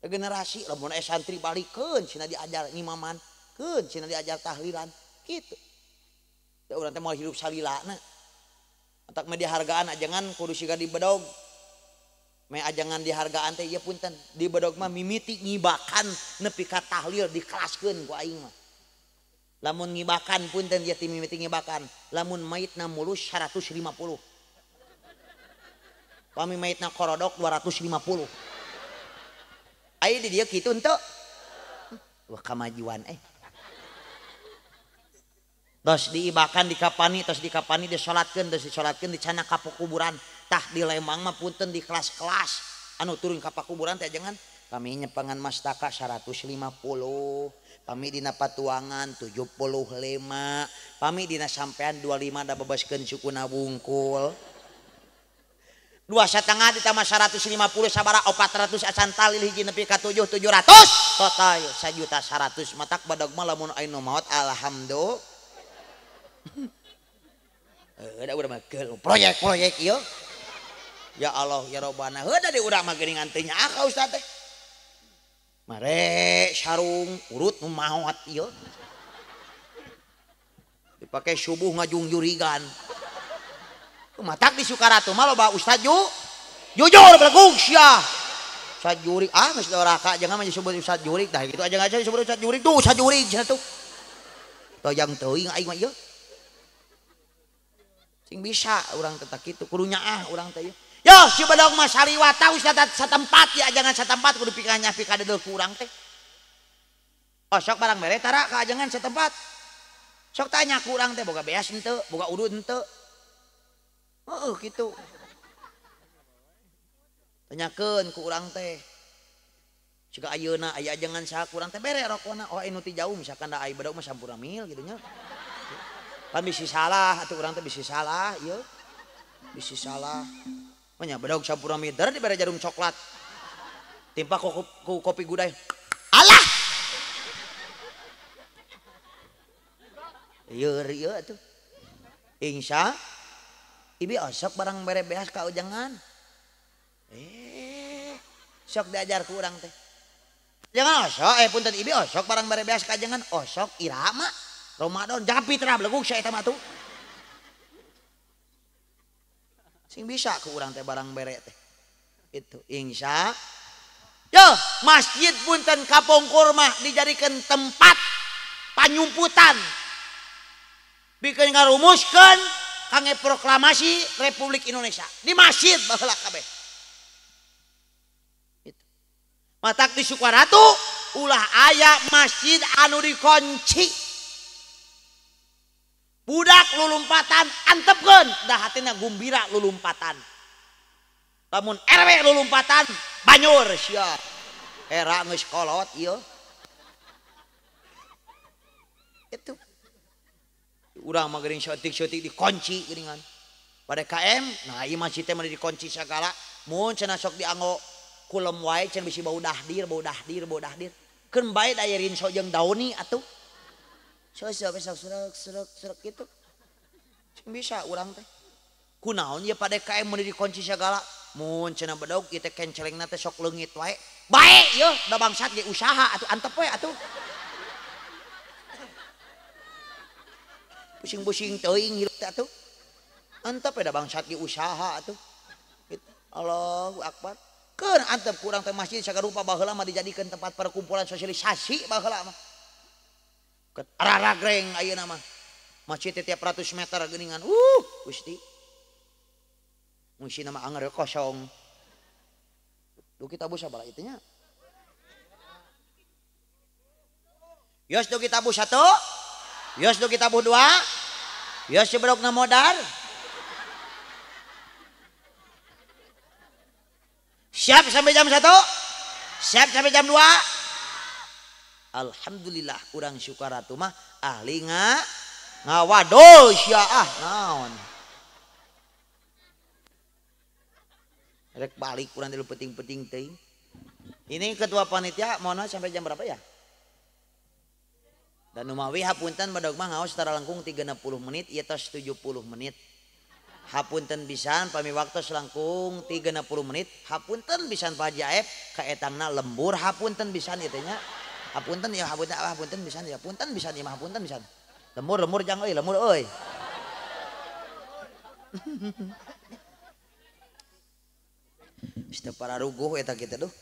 Regenerasi lamun santri balikeun cenah diajar ngimaman, keun cenah diajar tahlilan kitu. Da urang teh moal hidup salilana. Antak mah dihargaan ajangan kudu siga dibedog. Me ajangan dihargaan teh ieu punten di bedog mah mimiti ngibakan nepi ka tahlil dikelaskeun ku aing mah. Lamun ngibakan punten dia ti mimiti ngibakan, lamun maitna mulus 150. Pami maitna korodok 250. Ai di dieu kitu henteu. Wah kamajuan Tos diibakan dikapani, tos dikapani disolatkeun, tos disolatkeun dicana ka kuburan. Tah di Lembang mah punten di kelas-kelas anu turun ka kuburan teh jangan kami nyepengan mastaka 150, pami dina patuangan 75, pami dina sampean 25 da bebaskeun sukuna wungkul. 2,5 ditambah 150 sabara 400 acan talil hiji nepi ka 700 total 1.100.000 matak badag mah lamun anu maot alhamdulillah. Ada urang mah proyek ieu. Ya Allah ya Rabbana heuda di urang mah geuningan teh nya ka ustaz teh. Mare sarung urut nu maot ieu. Dipake subuh ngajung jurigan. Matak di Sukaratu mah loba ustaz jujur belagung sia. Ustad Jurik geus doraka jangan disebut Ustad Jurik dah gitu aja aja disebut Ustad Jurik tuh Ustad Jurik cenah tuh toyang teuing aing mah ieu sing bisa urang teh kitu kudu nyaah urang teh yo si badog mah saliwata ustad satempat ya jangan satempat kudu pikanya pikadeuh ku urang teh oh sok barang mere tara ka jangan satempat sok tanya ku urang teh boga beas henteu boga udud henteu heuh kitu tanyakeun ku urang teh jika ayeuna aya ajengan saha kurang teh bere rokona oh anu ti jauh misalkan da ai badak mah sampurna mil gitu nya kan bisi salah atuh urang teh bisi salah ieu bisi salah mah nya badak sampurna mil der dibere jarum coklat timpa ku kopi gudai alah ieu atuh insya ibi osok barang bere beas ka ujangan sok diajar ku urang teh jangan osok punten ibi osok barang bare beas ka jangan osok irama Ramadan jangan pitra beleguk saya eta mah tuh sing bisa ku urang teh barang bere teh itu insya yo masjid punten kapungkur mah dijadikan tempat panyumputan bikin ngarumuskeun kangge proklamasi Republik Indonesia di masjid baheula kabeh matak di Sukaratu ulah aya masjid anu dikunci budak lulumpatan antepkeun dah hatina gumbira lulumpatan lamun RW lulumpatan banyur sia era geus kolot ieu itu urang mah geuning syuting dikunci geuningan pada KM nah ieu masjid teh mah dikunci sagala mun cenah sok dianggo kulem wae can bisi bau dahdir keun bae daya rinso jeung dauni atuh serak gitu bisa urang teh kunaon ya pada KM mun dikunci segala mun cenah bedog ieu teh kencelengna teh sok leungit wae bae yeuh da bangsat ge usaha atuh antep we atuh pusing-pusing teuing hirup teh atuh antep we da bangsat ge usaha atuh Allahu Akbar keun antep kurang teh masjid sagarupa baheula mah dijadikeun tempat perkumpulan sosialisasi baheula mah ket araragreng ayeuna mah masjid tiap 100 meter geuningan Gusti musina mah anger kosong duki tabu sabaraha itu nya yos duki tabu 1 yos duki tabu 2 yos sebrokna modar siap sampai jam 1 siap sampai jam 2 alhamdulillah urang Sukaratu mah ahli ngawados ya naon rek balik urang teh penting-penting teuing ini ketua panitia mohon sampai jam berapa ya dan umawi hapunten badog mah ngaos secara langkung 30 menit ieu tos 70 menit hapunten pisan pami waktu selangkung 30 menit hapunten pisan Pak Haji Aep kaetangna lembur hapunten pisan ieu teh nya hapunten ya hapunten pisan ya punten pisan ieu mah hapunten pisan lemur jang euy lemur euy Isteu para ruguh eta kitu duh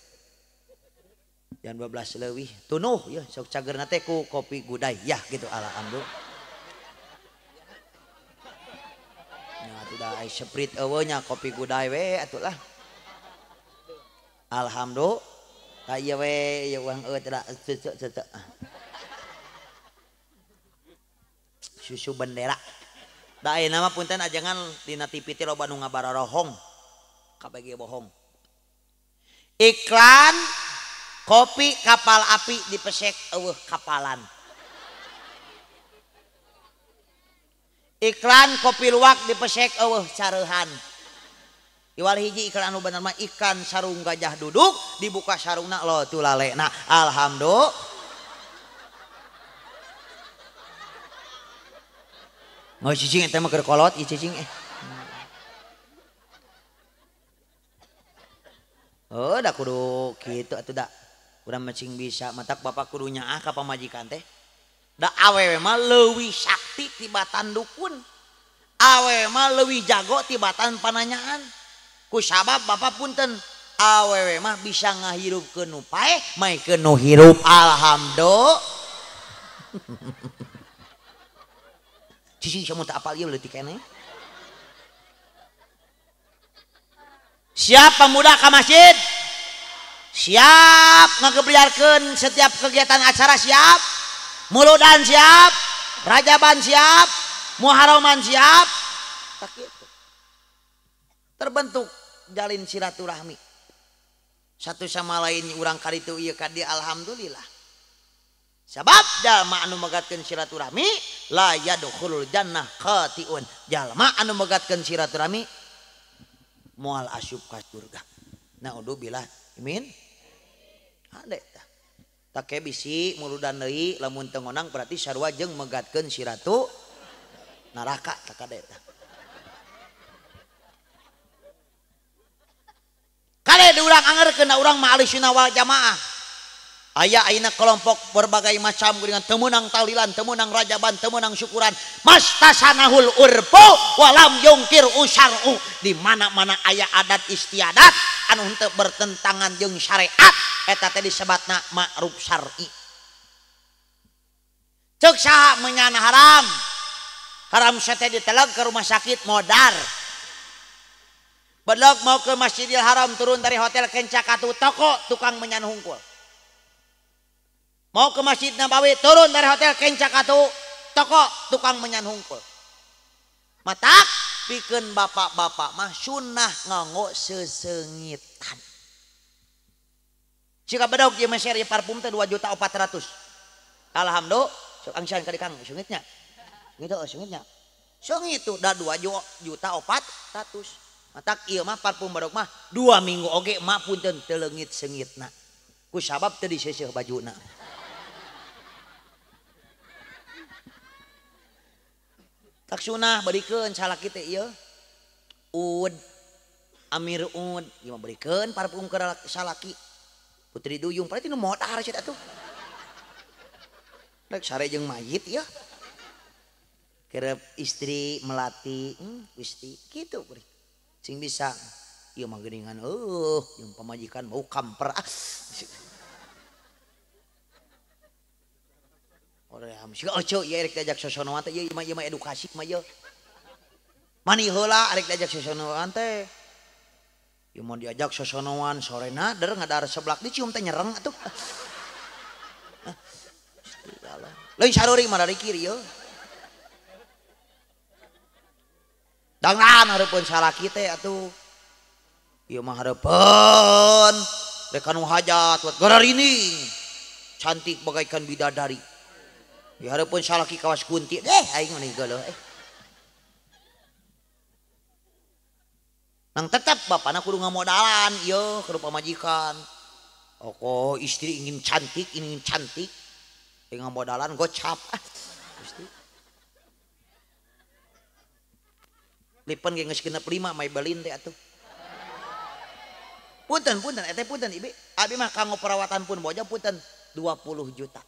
jam 12 leuwih tunuh ya sok cagerna teh ku kopi gudai ya gitu alhamdulillah udah seprit eueuh kopi gudai we atuh lah alhamdulillah ka ieu we ieu urang eueuh teh susu bendera da ayeuna mah punten ajangan dina TV teh loba nu ngabarorohong kabeh bohong iklan kopi kapal api dipesek eueuh kapalan iklan kopi luwak dipesek eueuh careuhan iwal hiji iklan anu bener mah ikan sarung gajah duduk dibuka sarungna lo tu lalena alhamdulillah ngoy cicing eta mah keur kolot ieu cicing oh da kudu kitu atuh da urang macing bisa matak bapak kudu nyaah ka pamajikan teh da awewe mah leuwih sakti tibatan dukun awewe mah leuwih jago tibatan pananyaan ku sabab bapak punten awewe mah bisa ngahirup ke nu paeh mai ke nu hirup alhamdulillah. Cici kamu tak apal ieu leutik keneh. Siap pemuda ke masjid? Siap ngagebliarkeun setiap kegiatan acara siap? Muludan siap? Rajaban siap? Muharraman siap? Tak gitu. Terbentuk jalin silaturahmi. Satu sama lain urang kaditu ieu ka dia alhamdulillah. Sabab jalma anu megatkeun silaturahmi la yadkhulul jannah qatiun. Jalma anu megatkeun silaturahmi moal asup ka surga. Naudzubillah. Amin. Ade tah. Take bisi muludan deui lamun teu ngonang berarti sarua jeung megatkeun siratu neraka tak kade tah. Kade urang angeurkeun urang mah ahlussunnah wal jamaah. Aya ayeuna kelompok berbagai macam dengan temenang talilan, temenang rajaban, temenang syukuran. Mastasanahul urfu walam yungkir usar'u. Di mana-mana aya adat istiadat anu henteu bertentangan jeung syariat eta teh disebatna ma'ruf syar'i. Ceuk saha menyana haram? Haram teh diteleg ke rumah sakit modar. Bedog mau ke Masjidil Haram turun dari hotel Kencakatu toko tukang menyan hungkul. Mau ke Masjid Nabawi turun dari hotel Kencakatu toko tukang menyan hungkul. Matak pikeun bapak-bapak mah sunnah nganggo sesengitan. Jika bedog ieu meser ieu parfum teh 2.400.000. Alhamdulillah, sok angsian ka Kang sungitnya. Gitu sungitnya. Sungit itu da 2.400.000. Matak ieu mah parfum bedog mah 2 minggu oge mah punten teu leungit seungitna. Ku sabab teu diseuseuh bajuna. Tak sunah berikan salaki teh ieu ud amir ud ieu berikan parfum ke salaki putri duyung berarti nu modar cenah atuh rek sare jeung mayit ya kerep istri melati Gusti kitu beuring sing bisa ieu mah geuningan jeung pamajikan bau kamper Orang sih ojo ya rek diajak sosonoan teh ieu mah edukasi mah ieu. Mani heula rek diajak sosonoan teh. Ieu mau diajak sosonoan sorena der ngadar seblak dicium teh nyereng atuh. Lain sareuring mah dari kiri ieu. Dangan hareupeun salaki teh atuh. Ieu mah hareupeun rek anu hajat buat gararini. Cantik bagaikan bidadari. Ya harapun salaki kawas kunti aing meni geuleuh nang tetap bapana kudu ngamodalan ieu keur pamajikan oko istri ingin cantik ngamodalan gocap Gusti lipen ge geus genep 5 may belin teh atuh punten eta punten ibi abi mah kanggo perawatan pun boja punten 20 juta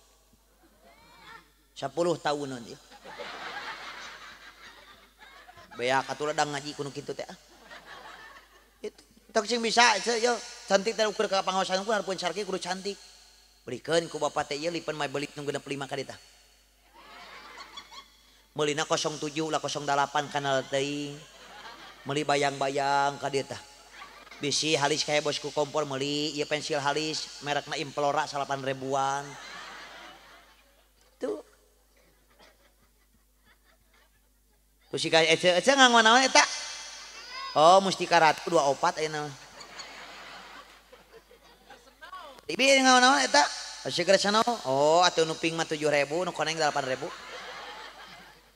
10 tahunan ya. Beak atuh ladang ngaji kudu kitu teh. Itu tak sing bisa yo cantik teh ukur ka pangaosan pun hareupeun sarki kudu cantik. Berikeun ku bapak teh ieu lipen may beulit nu genep 5 ka ditu. Meulina 07 lah 08 kanal teuing. Meuli bayang-bayang ka ditu. Bisi halis kaya bosku kompor meuli ieu pensil halis merekna Implora 8 ribuan. Tuh Kusika ece nganggo eta. Oh, Mustika Ratu 24 ayeuna. Ibi nganggo eta. Sigara sana. Oh, atuh nu pink mah 7.000, nu koneng 8.000.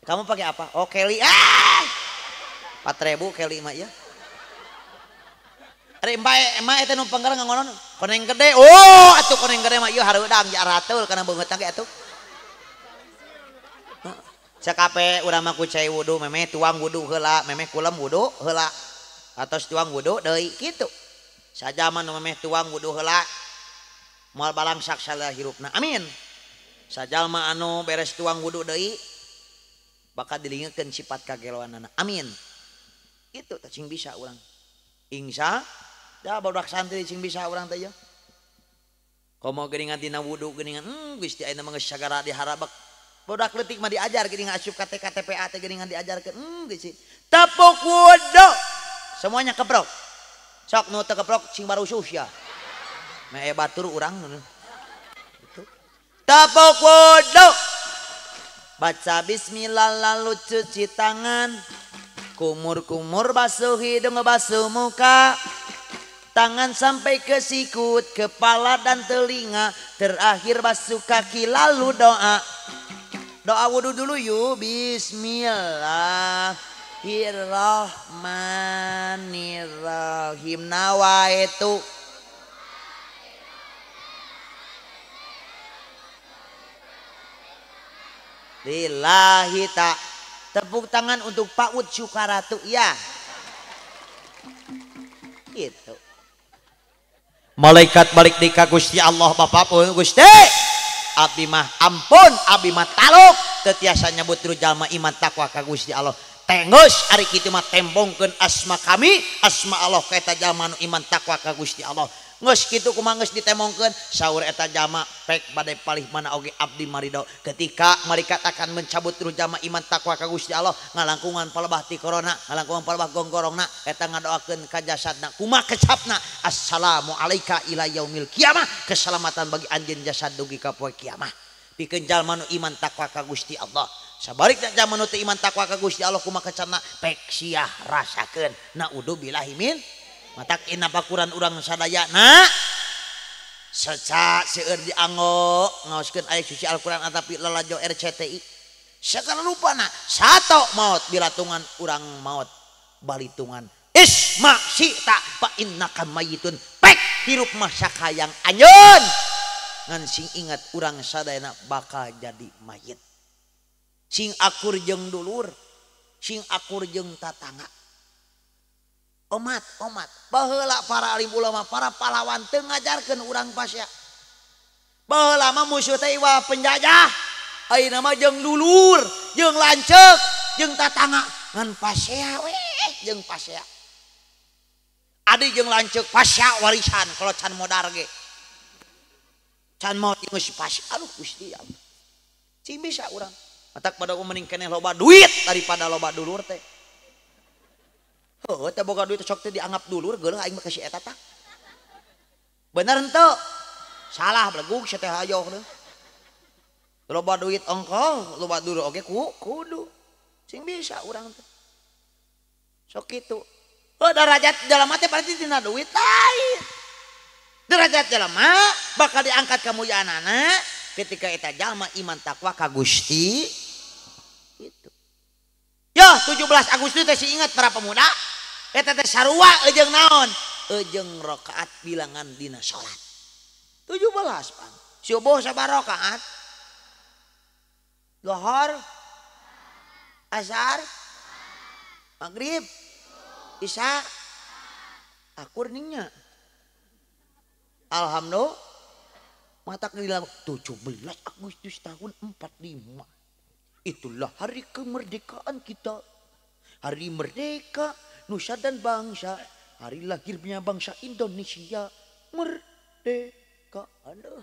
Kamu pakai apa? Oh, Kelly. 4.000 Kelly mah ya. Ari embae eta nu panggal nganggo koneng gede. Oh, atuh koneng gede mah ieu hareudang jaratul kana beungeut ge atuh. Cakape urang mah ku cai wudu memeh tuang wudu heula memeh kulam wudu heula atos tuang wudu deui kitu sajaman nu memeh tuang wudu heula moal balangsak salah hirupna amin sajalma anu beres tuang wudu deui bakal dilingekeun sifat kageloanana amin itu tacing bisa urang insya Da budak santri sing bisa urang teh ya. Komo geuningan dina wudu geuningan Gusti ayeuna mah geus sagara diharabak. Budak leutik mah diajar geuningan asup KTPA teh geuningan diajarkeun Gusti. Tepuk wudu. Semuanya keprok. Sok nu teu keprok sing baru susya. Meh batur urang gitu. Tepuk wudu. Baca bismillah lalu cuci tangan. Kumur-kumur basuh hidung basuh muka. Tangan sampai ke sikut, kepala dan telinga. Terakhir basuh kaki lalu doa. Doa wudu dulu yuk. Bismillahirrahmanirrahim. Nawaitu lillahi ta. Tepuk tangan untuk Pak Ud Sukaratu ya. Gitu. Malaikat balik di ka Gusti Allah Bapak pun Gusti. Abdi mah ampun, abdi mah taluk. Teu tiasa nyebut ru jalma iman takwa ka Gusti Allah. Tenggeus ari kitu mah tembongkeun asma kami, asma Allah ka eta jalma nu iman takwa ka Gusti Allah. Geus kitu kumaha geus ditemongkeun saur eta jalma pek bade palih mana oge abdi marido. Ketika malaikat akan mencabut ru jalma iman takwa ka Gusti Allah ngalangkungan palebah ti corona, ngalangkungan palebah gonggorongna eta ngadoakeun ka jasadna. Kumaha kecapna? Assalamu alayka ila yaumil kiamah. Keselamatan bagi anjeun jasad dugi ka poe kiamah. Pikeun jalma nu iman takwa ka Gusti Allah. Sabalikna jalma nu teu iman takwa ka Gusti Allah kumaha kecapna? Pek siah rasakeun. Naudzubillahi min matak ina bakuran urang sadaya na seca seueur dianggo ngaoskeun aya suci Al-Qur'an atapi lalajo RCTI sakala lupana sato maut bilatungan urang maut balitungan isma sita fa innaka mayitun pek hirup mah sakayang anjeun ngan sing ingat urang sadayana bakal jadi mayit sing akur jeung dulur sing akur jeung tatangga omat baheula para alim ulama para pahlawan teu ngajarkeun urang pasya baheula mah musuh teh iwa penjajah ayeuna mah jeung dulur jeung lanceuk jeung tatangga ngan pasya we jeung pasya adi jeung lanceuk pasya warisan kalau can modar ge can maot geus pasya aduh Gusti Allah cing bisa urang matak pada mending keneh loba duit daripada loba dulur teh. Teu boga duit sok teh dianggap dulur geuleuh aing mah ka si eta tah. Bener henteu? Salah blegug si teh hayoh teh. Loba duit ongkol, loba dulur oge kudu. Sing bisa urang teh. Sok kitu. Derajat jalema teh berarti dina duit lain. Derajat jalema bakal diangkat ka mulyaanana ketika eta jalma iman takwa ka Gusti. Gitu. Yo 17 Agustus teh si ingat para pemuda. Eta teh sarua ejeung naon? Ejeung rakaat bilangan dina salat. 17 Pang. Subuh sabaraha rakaat? Zuhur, Asar, Maghrib, Isya, akur ningnya. Alhamdulillah. Matak dilang 17 Agustus tahun 45. Itulah hari kemerdekaan kita. Hari merdeka nusa dan bangsa, hari lahirnya bangsa Indonesia. Merdeka. Aduh.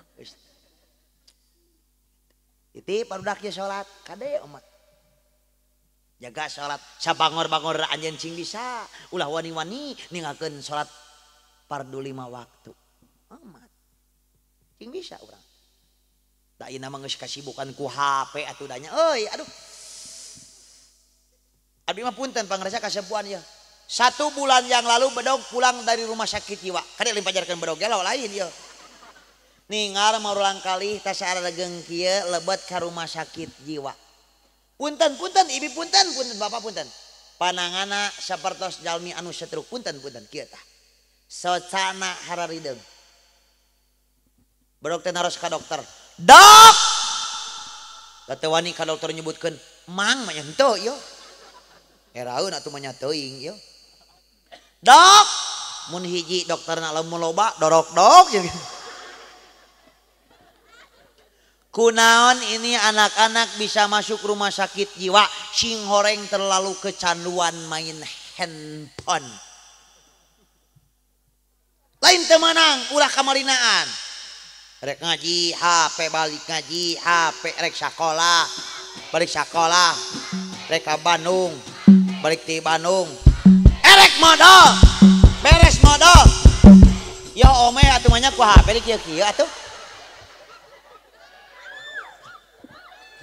Itu parudaknya sholat kade umat. Jaga sholat sabangor-bangor anjeun cing bisa. Ulah wani-wani ningakeun sholat fardu 5 waktu. Amat. Cing bisa urang. Da ieu mah geus kasibukan ku HP atuh danya. Euy, aduh. Abdi mah punten pangresa kasepuan ya. 1 bulan yang lalu bedog pulang dari rumah sakit jiwa. Kade lain pajarkeun bedog gelo lain ya. Ningal marulang kali tas saregeng kieu lebet ka rumah sakit jiwa. Punten ibi punten bapak punten. Panangana sapertos jalmi anu setruk punten kieu tah. Socana hararideung. Bedog teh naros ka dokter. Dok. Teu wani ka dokter nyebutkeun mang mah henteu yo. Heraeun atuh mah nya teuing yo. Dok, mun hiji dokterna lamun loba dorok-dok jeung. Kunaon ini anak-anak bisa masuk rumah sakit jiwa sing horeng terlalu kecanduan main handphone. lain teu meunang ulah kamarinaan rek ngaji HP balik ngaji HP rek sakola balik sakola rek ka Bandung balik di Bandung rek modal beres modal ya ome atuh manya ku HP di kieu-kieu atuh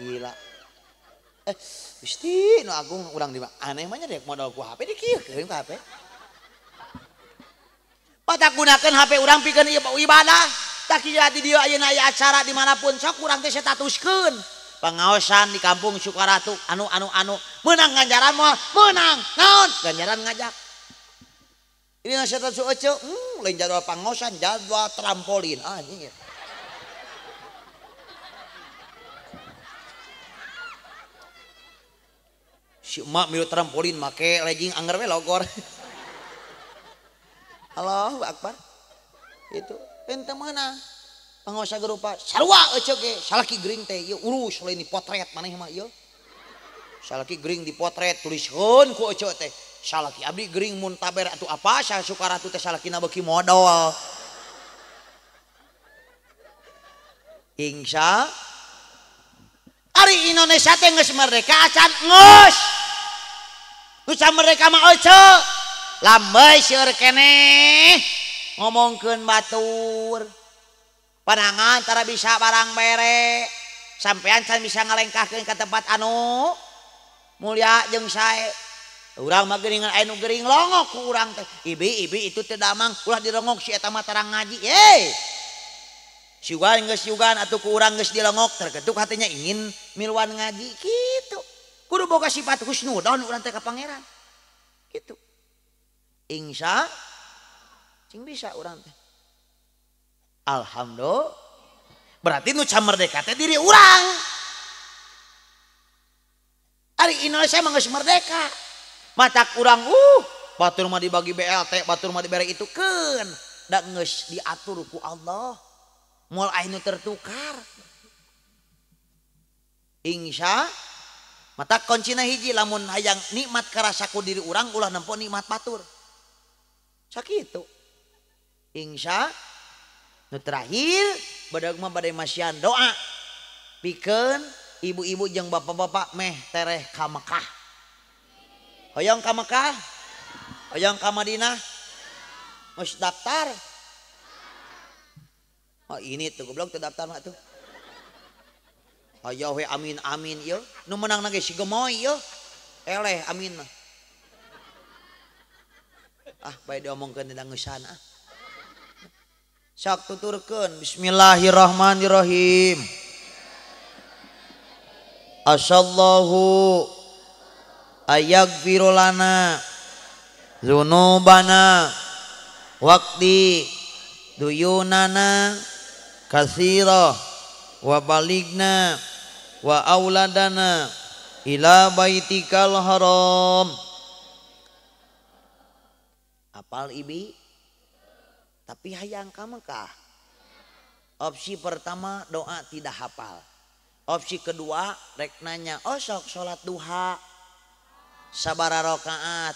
gila Gusti nu agung urang di aneh mah nya rek modal ku HP di kieu keun ku HP patak gunakeun HP urang pikeun ibadah tak kira di dia ayeuna aya acara dimanapun sok urang teh statuskeun pangaosan di kampung Sukaratu anu menang ganjaran moal menang naon ganjaran ngajak ini nasi status ece lain jadwal pangaosan jadwal trampolin anjing si emak milu trampolin make legging anggar we logor Allahu Akbar itu ente mana pangosa gerupa sarua ece ge salaki gering teh ieu urus lain di potret maneh mah ieu salaki gering di potret tuliskeun ku ece teh salaki abdi gering mun taber atuh apa sa Sukaratu teh salakina beuki modal insya ari Indonesia teh geus merdeka acan geus ucap merdeka mah ece lambai seueur keneh ngomongkeun batur panangan tara bisa barang bere sampean can bisa ngalengkahkeun ka tempat anu mulia jeung sae urang mah geuningan aya nu geuring longok ku urang teh ibi itu teh damang ulah dirongok si eta mah tarang ngaji siugan geus siugan atuh ku urang geus dilongok tergetuk hatinya ingin miluan ngaji kitu kudu boga sifat husnudon urang teh ka pangeran kitu insya cing bisa urang teh alhamdulillah berarti nu can merdeka teh diri urang ari Indonesia mah geus merdeka matak urang batur mah dibagi BLT batur mah dibere itukeun da geus diatur ku Allah moal aya nu tertukar insya matak kuncina hiji lamun hayang nikmat karasa ku diri urang ulah nempo nikmat batur sakitu insya nu terakhir badag mah bade masyian doa pikeun ibu-ibu jeung bapak-bapak meh tereh ka Mekah hoyong ka Mekah hoyong ka Madinah geus daftar oh ini tuh goblok teu daftar mah tuh ayo we amin amin ieu nu meunang na ge si gemoy ieu eleh amin mah bae diomongkeun teh geussan sok tuturkeun bismillahirrahmanirrahim asallahu ayaghfiru lana dzunubana waqdi duyunana katsira wa baligna wa auladana ila baitikal haram apal ibi tapi hayang ka Mekah opsi pertama doa tidak hafal opsi kedua rek nanya sok salat duha sabara rakaat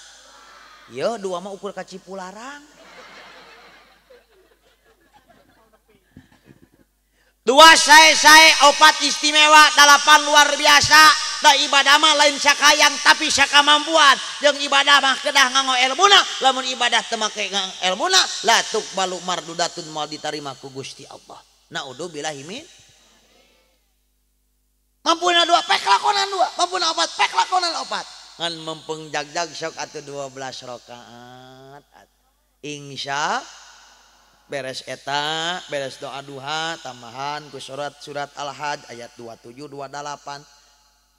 yo dua mah ukur ka Cipularang dua sae opat istimewa dalapan luar biasa da ibadah mah lain sakayang tapi sakamampuan jeung ibadah mah kedah nganggo ilmuna lamun ibadah teu make ilmuna la tuqbalu mardudatun moal ditarima ku Gusti Allah naudzubillahi min mampuna dua pek lakonan dua mampuna opat pek lakonan opat ngan mempeng jagjag sok atuh 12 rakaat insya beres eta beres doa duha tambahan ku surat Al-Hajj ayat 27 28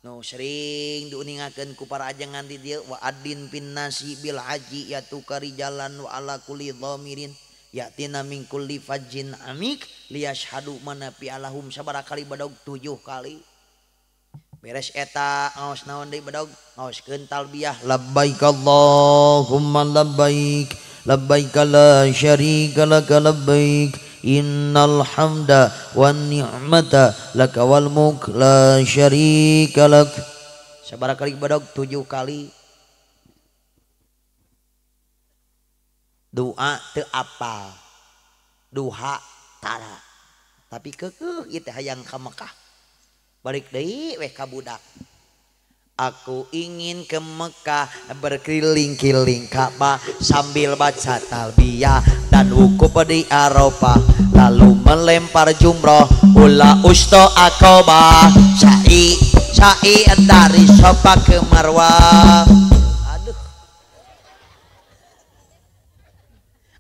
nu sering diuningakeun ku para ajengan di dieu wa adin bin nasi bil haji yatuka rijalan wa ala kulli dhamirin yatina min kulli fajjin amik liyashhadu manafi alahum sabara kali badog 7 kali beres eta ngaos naon deui badog ngaoskeun talbiyah labbaik Allahumma labbaik labbaik la syarika lak labbaik innal hamda wan ni'mata laka wal mulk la syarika lak sabaraha kali badog 7 kali doa teu apal duha tara tapi kekeh ieu teh hayang ka Mekah balik deui weh ka budak. Aku ingin ke Mekah berkeliling-keliling Ka'bah sambil baca talbiyah dan wukuf di Arafah lalu melempar jumroh ula usto akobah sa'i dari Safa ke Marwah. Aduh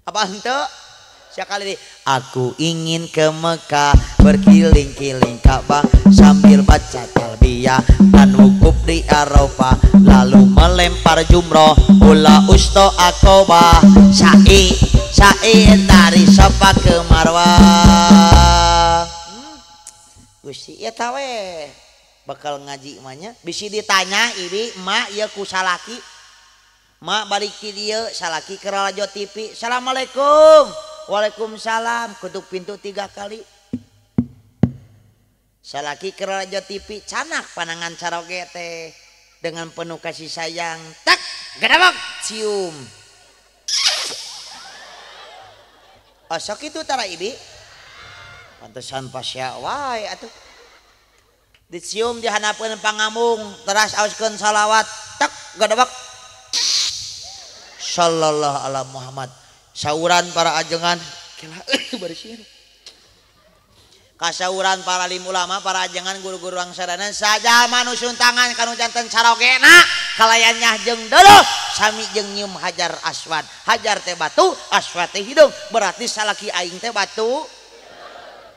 apa henteu sekali ini aku ingin ke Mekah berkeliling-keliling Ka'bah sambil baca talbiyah dan wukuf di Arafah lalu melempar jumroh ula usto akobah sa'i dari Safa ke Marwah. Gusti ya tawe bakal ngaji emanya bisi ditanya ibi emak ya ku salaki mak balik ke dia salaki ke Radio TV. Assalamualaikum. Waalaikumsalam. Ketuk pintu 3 kali. Salaki ke Radio TV canak panangan caroge teh dengan penuh kasih sayang. Tak gadabak cium. Asok itu tara ibi. Pantesan pasya wae atuh. Dicium dihanapeun pangamung teras auskeun salawat. Tak gadabak. Sallallahu ala Muhammad. Sauran para ajengan bersih. Kasauran para alim ulama para ajengan guru-guru angsarana saja manusun tangan kanu janten carogena kalayan nyah jeung deuleuk sami jeung nyium hajar aswad. Hajar teh batu, aswad teh hidung. Berarti salaki aing teh batu.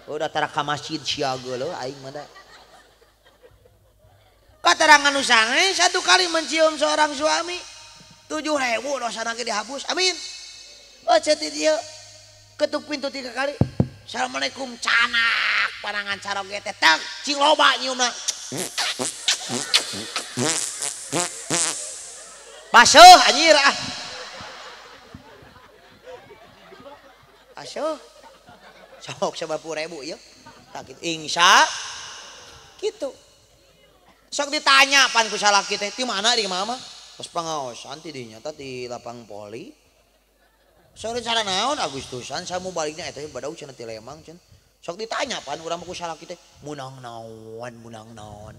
Udah tara ka masjid siaga leuh aing mah da. Katerangan usahana 1 kali mencium seorang suami 7.000 dosana ge dihapus. Amin. Oh ceti dia ketuk pintu 3 kali. Assalamualaikum canak panangan caroge teh tak cing loba nyiumna. Basuh anjir ah. Asuh. Sok 90.000 ieu. Tak kitu insya kitu. Sok ditanya pan ku salaki teh ti mana di mama? Pas pangaosan ti dinya teh di lapang poli. Sore cara naon Agustusan saya mau baliknya eta badau cenah ti Lembang cenah. Sok ditanya pan urang ku salaki teh munang naon.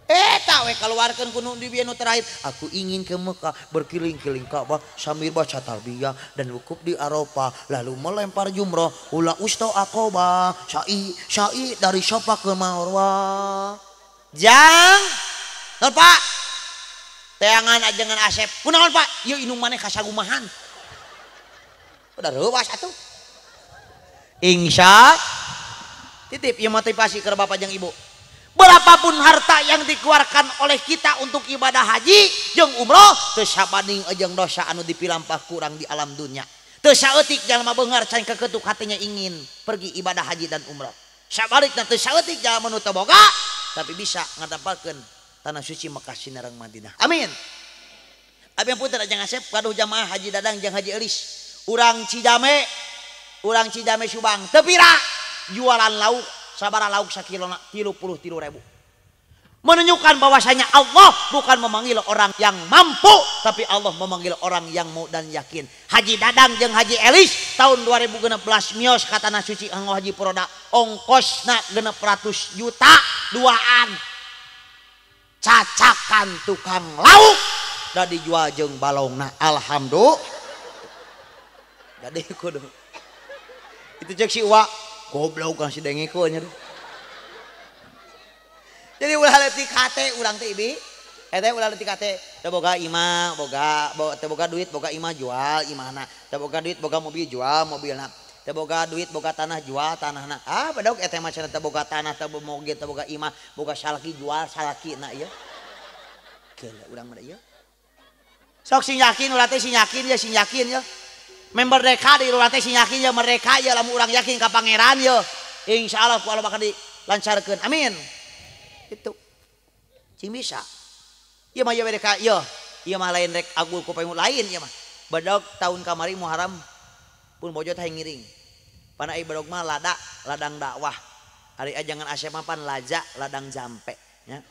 Eta we kaluarkeun ku nu di nu terakhir. Aku ingin ke Mekah berkeliling-keliling Ka'bah sambil baca talbiyah dan wukuf di Arafah lalu melempar jumroh ula usto aqobah sa'i dari Safa ke Marwah. Jang non Pak teangan ajengan Asep kunaon Pak ieu inung maneh kasagumahan. Udah rewas atuh. Insya titip ieu motivasi ke bapak jeung ibu. Berapapun harta yang dikeluarkan oleh kita untuk ibadah haji jeung umroh teu sabanding jeung dosa anu dipilampah kurang di alam dunia. Teu saeutik jalma beungar can keketuk hatinya ingin pergi ibadah haji dan umroh. Sabalikna teu saeutik jalma nu teu boga tapi bisa ngadapalkeun tanah suci Mekah Sinareng Madinah. Amin. Abi punten ajeng Asep kaduh jamaah haji dadang jeung haji eulis. Urang Cijame Subang tepira jualan lauk sabara lauk sakilona 33.000 menunjukkan bahwasanya Allah bukan memanggil orang yang mampu tapi Allah memanggil orang yang mau dan yakin. Haji Dadang jeung Haji Elis tahun 2016 mios ka tanah suci anggo haji Puroda ongkosna 600 juta duaan cacakan tukang lauk da dijual jeung balongna alhamdulillah. Jadi kudu itu cek si Uwa goblok kan si dengeko nya. Jadi ulah leutik hate urang teh ibi eta ulah leutik hate teu boga imah teu boga duit boga imah jual imahna teu boga duit boga mobil jual mobilna teu boga duit boga tanah jual tanahna badag eta mah cenah teu boga tanah teu boga mobil teu boga imah boga salaki jual salakina ieu geula urang mah ieu sok sing yakin ulah teh sing yakin ya member mereka di luar teh yakin ya mereka ya lamun urang yakin ka pangeran ya insyaallah ku Allah bakal dilancarkeun amin. Itu cing bisa ieu mah ya mereka ieu mah lain rek agul ku payung lain ieu mah badag tahun kamari Muharram pun bojo teh ngiring pana ai badog mah ladang dakwah ari ajangan Asep mah pan laja ladang jampe nya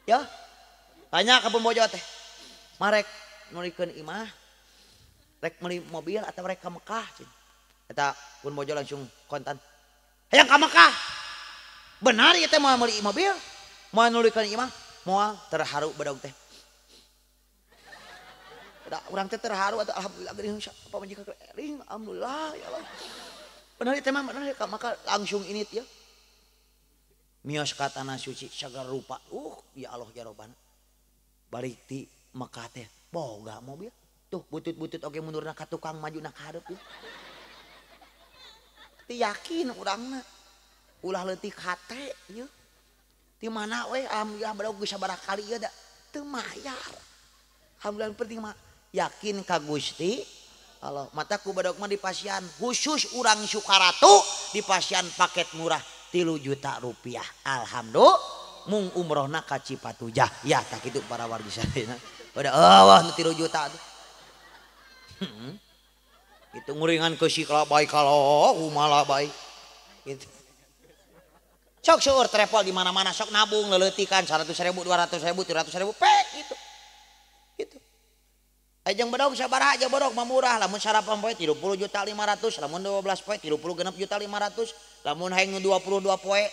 ya tanya ka pun bojo teh marek nulikeun imah rek meuli mobil atau rek ka Mekah Eta pun bojo langsung kontan. Hayang ka Mekah. Benar ieu teh mau meuli mobil. Mau nulikeun ieu mah moal terharu badag teh. Da urang teh terharu atuh alhamdulillah geuning apa manjika kering alhamdulillah ya Allah. Benar ieu teh mah benar ka Mekah langsung init ya. Mios ka tanah suci sagala rupa. Ya Allah ya Rabbana. Balik ti Mekah teh boga mobil. Tuh butut-butut oge mundurna ka tukang majuna ka hadeup ya. Ti yakin urangna ulah leutik hate ieu. Ti mana we alhamdulillah badag geus sabaraha kali ieu da teu mayar. Alhamdulillah penting mah yakin ka Gusti Allah. Mata ku badag mah dipasian khusus urang Sukaratu dipasian paket murah 3 juta rupiah. Alhamdulillah mung umrohna ka Cipatujah. Ya tak kitu para wargi sadayana. Udah wah 3 juta tuh. Itu nguringan ke si baik kalau malah baik gitu. Sok seueur travel di mana-mana sok nabung leleutikan 100.000 200.000 300.000 pek gitu. Gitu. Ajeng bedog sabaraha aja bodog mah murah lamun sarapan poe 30.500.000 lamun 12 poe 36.500.000 lamun hayang 22 poe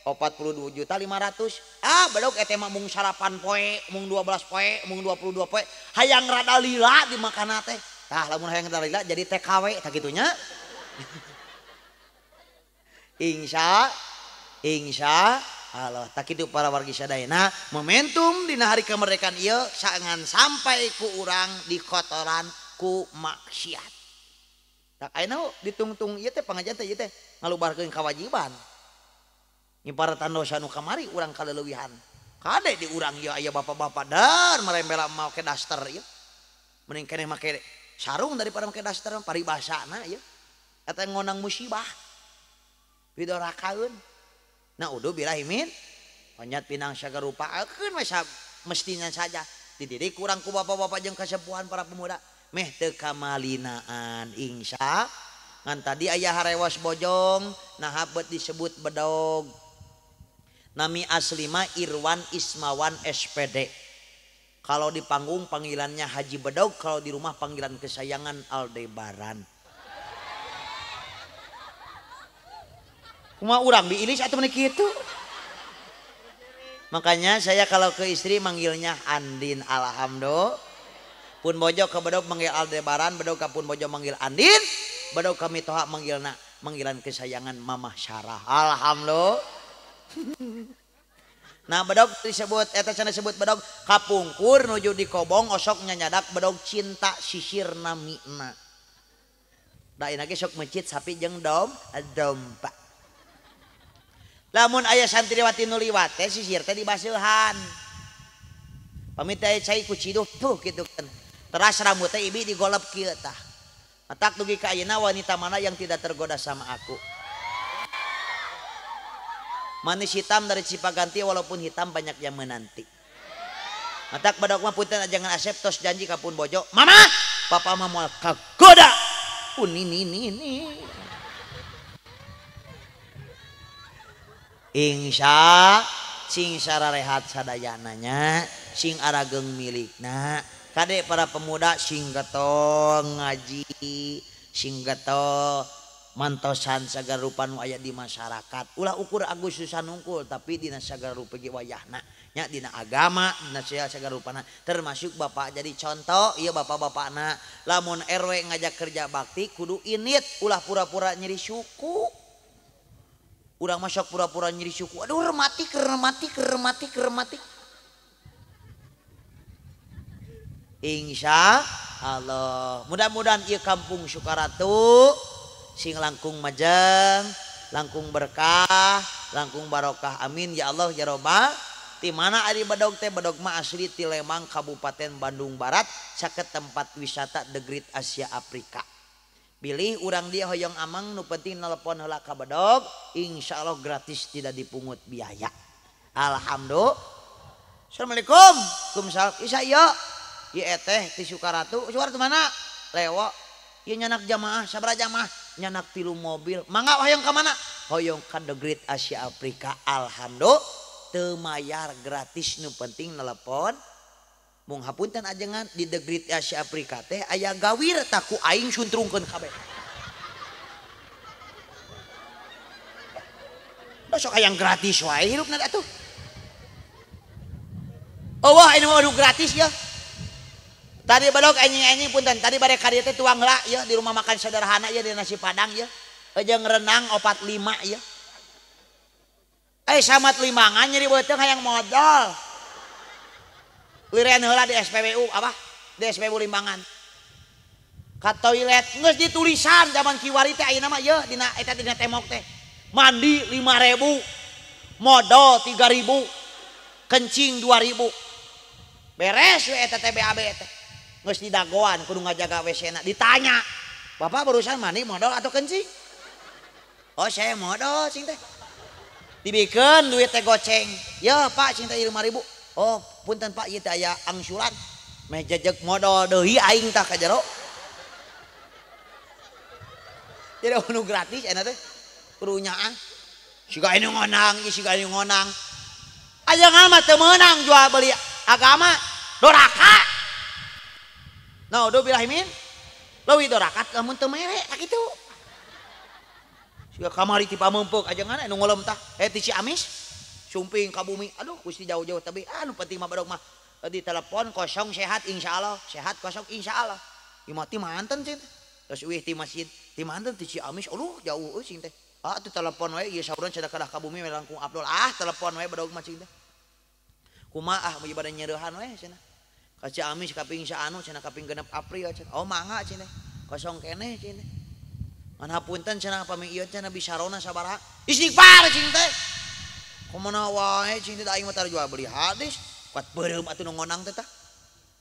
42.500.000 bedog eta mah mung sarapan poe mung 12 poe mung 22 poe hayang rada lila di makanna teh. Tah lamun hayang dalila jadi TKW tak gitunya. Insya Allah tak kitu para wargi sadayana momentum dina hari kemerdekaan ieu sangan sampai ku urang dikotoran ku maksiat. Tak ayeuna ditungtung ieu teh pangajian teh ieu teh ngalubarkeun kewajiban. Nyiparatan dosa nu kamari urang kaleuwihan. Kade di urang ieu aya bapak-bapak dar marembela make daster ieu. Mending keneh make sarung daripada make daster paribasana ya. Eta ngonang musibah. Pidorakaeun. Nah udah birahimin. Onyat pinang sagarupakeun mestinya saja. Dididik kurang ku bapak-bapak jeung kasepuhan para pemuda. Meh teu kamalinaan insya. Ngan tadi aya harewas bojong nah bet disebut bedog. Nami asli mah Irwan Ismawan SPD. Kalau di panggung panggilannya Haji Bedog, kalau di rumah panggilan kesayangan Aldebaran. Kumaha urang diilis atuh meuni kitu. Makanya saya kalau ke istri manggilnya Andin alhamdulillah. Pun bojo ke Bedog manggil Aldebaran, Bedog ka pun bojo manggil Andin, Bedog kami toha manggilna manggilan kesayangan Mamah Syarah. Alhamdulillah. Nah bedog disebut eta cenah disebut bedog kapungkur nuju di kobong osok nyanyadak bedog cinta sisir namina. Da ina ge sok mencit sapi jeung domba. Lamun aya santriwati nu liwat teh sisir teh dibaseuhan. Pamit aya cai ku ciduh tuh kitu kan. Teras rambut teh ibi digolep kieu tah. Matak dugi ka ayeuna wanita mana yang tidak tergoda sama aku. Manis hitam dari Cipaganti walaupun hitam banyak yang menanti. Matak badog mah punten jangan asep tos janji kapun bojo. Mama, papa mah moal kagoda. Ini. Insya sing sararehat sadayananya, sing arageng milikna. Kade para pemuda sing geto ngaji, sing geto mantosan sagala rupa nu aya di masyarakat. Ulah ukur Agustusan unggul tapi dina sagala rupa ge wayahna nya dina agama dina sagala rupana termasuk bapak jadi contoh ieu bapak-bapakna lamun RW ngajak kerja bakti kudu init ulah pura-pura nyeri suku. Urang masuk pura-pura nyeri suku. Aduh rematik. Insya Allah mudah-mudahan ieu kampung Sukaratu sing langkung majeng, langkung berkah, langkung barokah. Amin ya Allah ya Rabbal. Di mana ari bedog teh bedog mah asli ti Lembang Kabupaten Bandung Barat, saket tempat wisata The Great Asia Afrika. Pilih urang dia hoyong amang nu penting nelpon heula ka bedog, insyaallah gratis tidak dipungut biaya. Alhamdulillah. Assalamualaikum. Waalaikumsalam. Isa ieu. Ieu teh ti Sukaratu. Sukaratu mana? Lewo. Ieu nyanak jamaah, sabaraha jamaah? Nyanak 3 mobil. Mangga hoyong ka mana? Hoyong ka The Great Asia Afrika. Alhamdulillah teu mayar gratis nu penting nelepon. Mung hapunten ajengan di The Great Asia Afrika teh aya gawir tak ku aing suntrungkeun kabeh. sok yang gratis wae hidupna atuh. Oh wah ini mah gratis ya. Tadi balok anjing punten tadi bare ka dieu teh tuang heula ya di rumah makan sederhana ya di nasi padang ya. Jeung renang 45 ya. Samat limangan nyeri beuteung hayang modal. Lirean heula di SPBU apa? Di SPBU Limbangan. Ka toilet geus ditulisan zaman kiwari teh ayeuna mah ye dina eta dina temok teh. Mandi 5.000, modal 3.000, kencing 2.000. Beres we eta teh BAB teh. Geus didagoan kudu ngajaga WC-na. Ditanya, "Bapak barusan mandi modal atau kencing?" "Oh, saya modal cing teh." Dibikeun duit teh goceng. "Ya, Pak, cing teh 5.000." "Oh, punten Pak, ieu teh aya angsuran." Meh jejeg modal deui aing tah ka jero. Jadi anu gratis enak teh. Kudu nyaan. Siga ini ngonang, siga ini ngonang. Aja ngama teu meunang jual beli agama, doraka. Nah, do bilahimin. Leuwih doraka lamun teu mere tak kitu. Siga kamari ti pameumpuk aja ngana anu ngolem tah. Ti Ciamis. Sumping ka bumi. Aduh, Gusti jauh-jauh tapi anu penting mah badog mah di telepon kosong sehat insyaallah, sehat kosong insyaallah. Imah ti manten cing. Terus wih ti masjid, ti manten ti Ciamis. Aduh, jauh euy cing teh. Tuh telepon wae ieu sauran cenah kadah ka bumi langkung Abdul. Telepon wae badog mah cing teh. Kumaah mun ibadah nyeurehan wae cenah. Ka Ciamis kaping saanu cenah kaping 6 April cenah. Oh mangga cenah. Kosong keneh cenah. Ngan hapunten cenah pami ieu cenah bisarona sabaraha. Istighfar cing teh. Kumaha wae cing teh aing mah jual beli hadis. Kuat beureum atuh nu ngonang teh tah.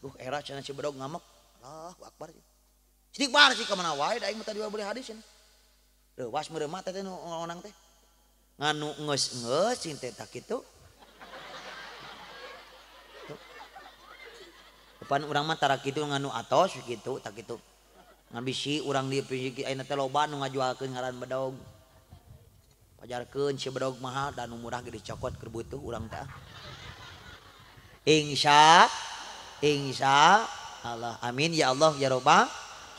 Duh era cenah si badog ngamek. Allahu Akbar. Istighfar sih kumaha wae da aing mah jual beli hadis cenah. Was meremat teh nu ngonang teh nganu ngeus cing teh tak kitu. Depan urang mah tara kitu nganu atos kitu tak kitu. Ngan bisi urang di ayeuna teh loba nu ngajualkeun ngaran bedog. Pajarkeun si bedog mahal dan nu murah ge dicokot keur butuh urang teh. Insya Allah. Amin ya Allah ya Rabbal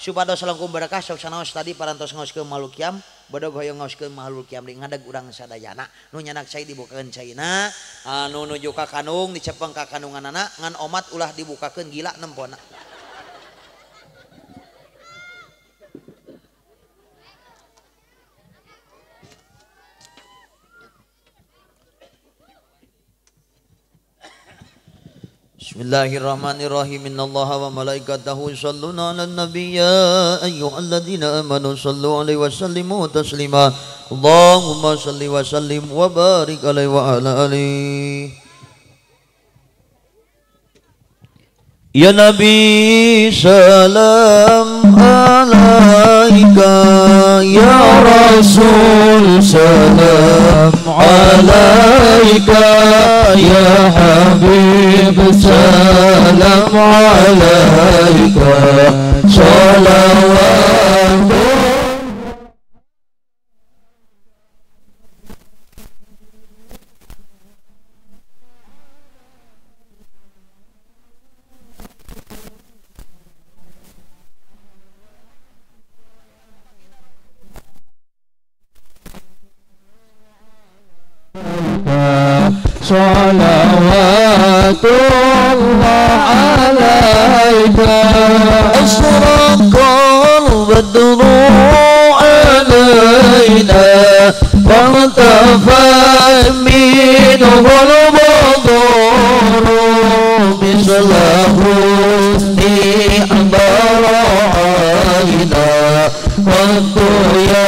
supados langkung berkah sok sanaos tadi parantos ngaoskeun makhluk kiam bodog hoyong ngaoskeun makhluk kiam di ngadeg urang sadayana nu nyanak cai dibukakeun caina anu nuju ka kandung dicepeng ka kandunganana ngan omat ulah dibukakeun gila nempona. Bismillahirrahmanirrahim. Innallaha wa malaikatahu yusholluna 'alan nabiy ya ayyuhalladzina amanu shallu 'alaihi wa sallimu taslima. Allahumma shalli wa sallim wa barik 'alaihi wa ala alihi. Ya Nabi salam alaika, ya Rasul salam alaika, ya Habib salam alaika, salawat. Salawatullah alaika asraqal badru alaina wartafa minhul badru mislahu ni'baraina wa ya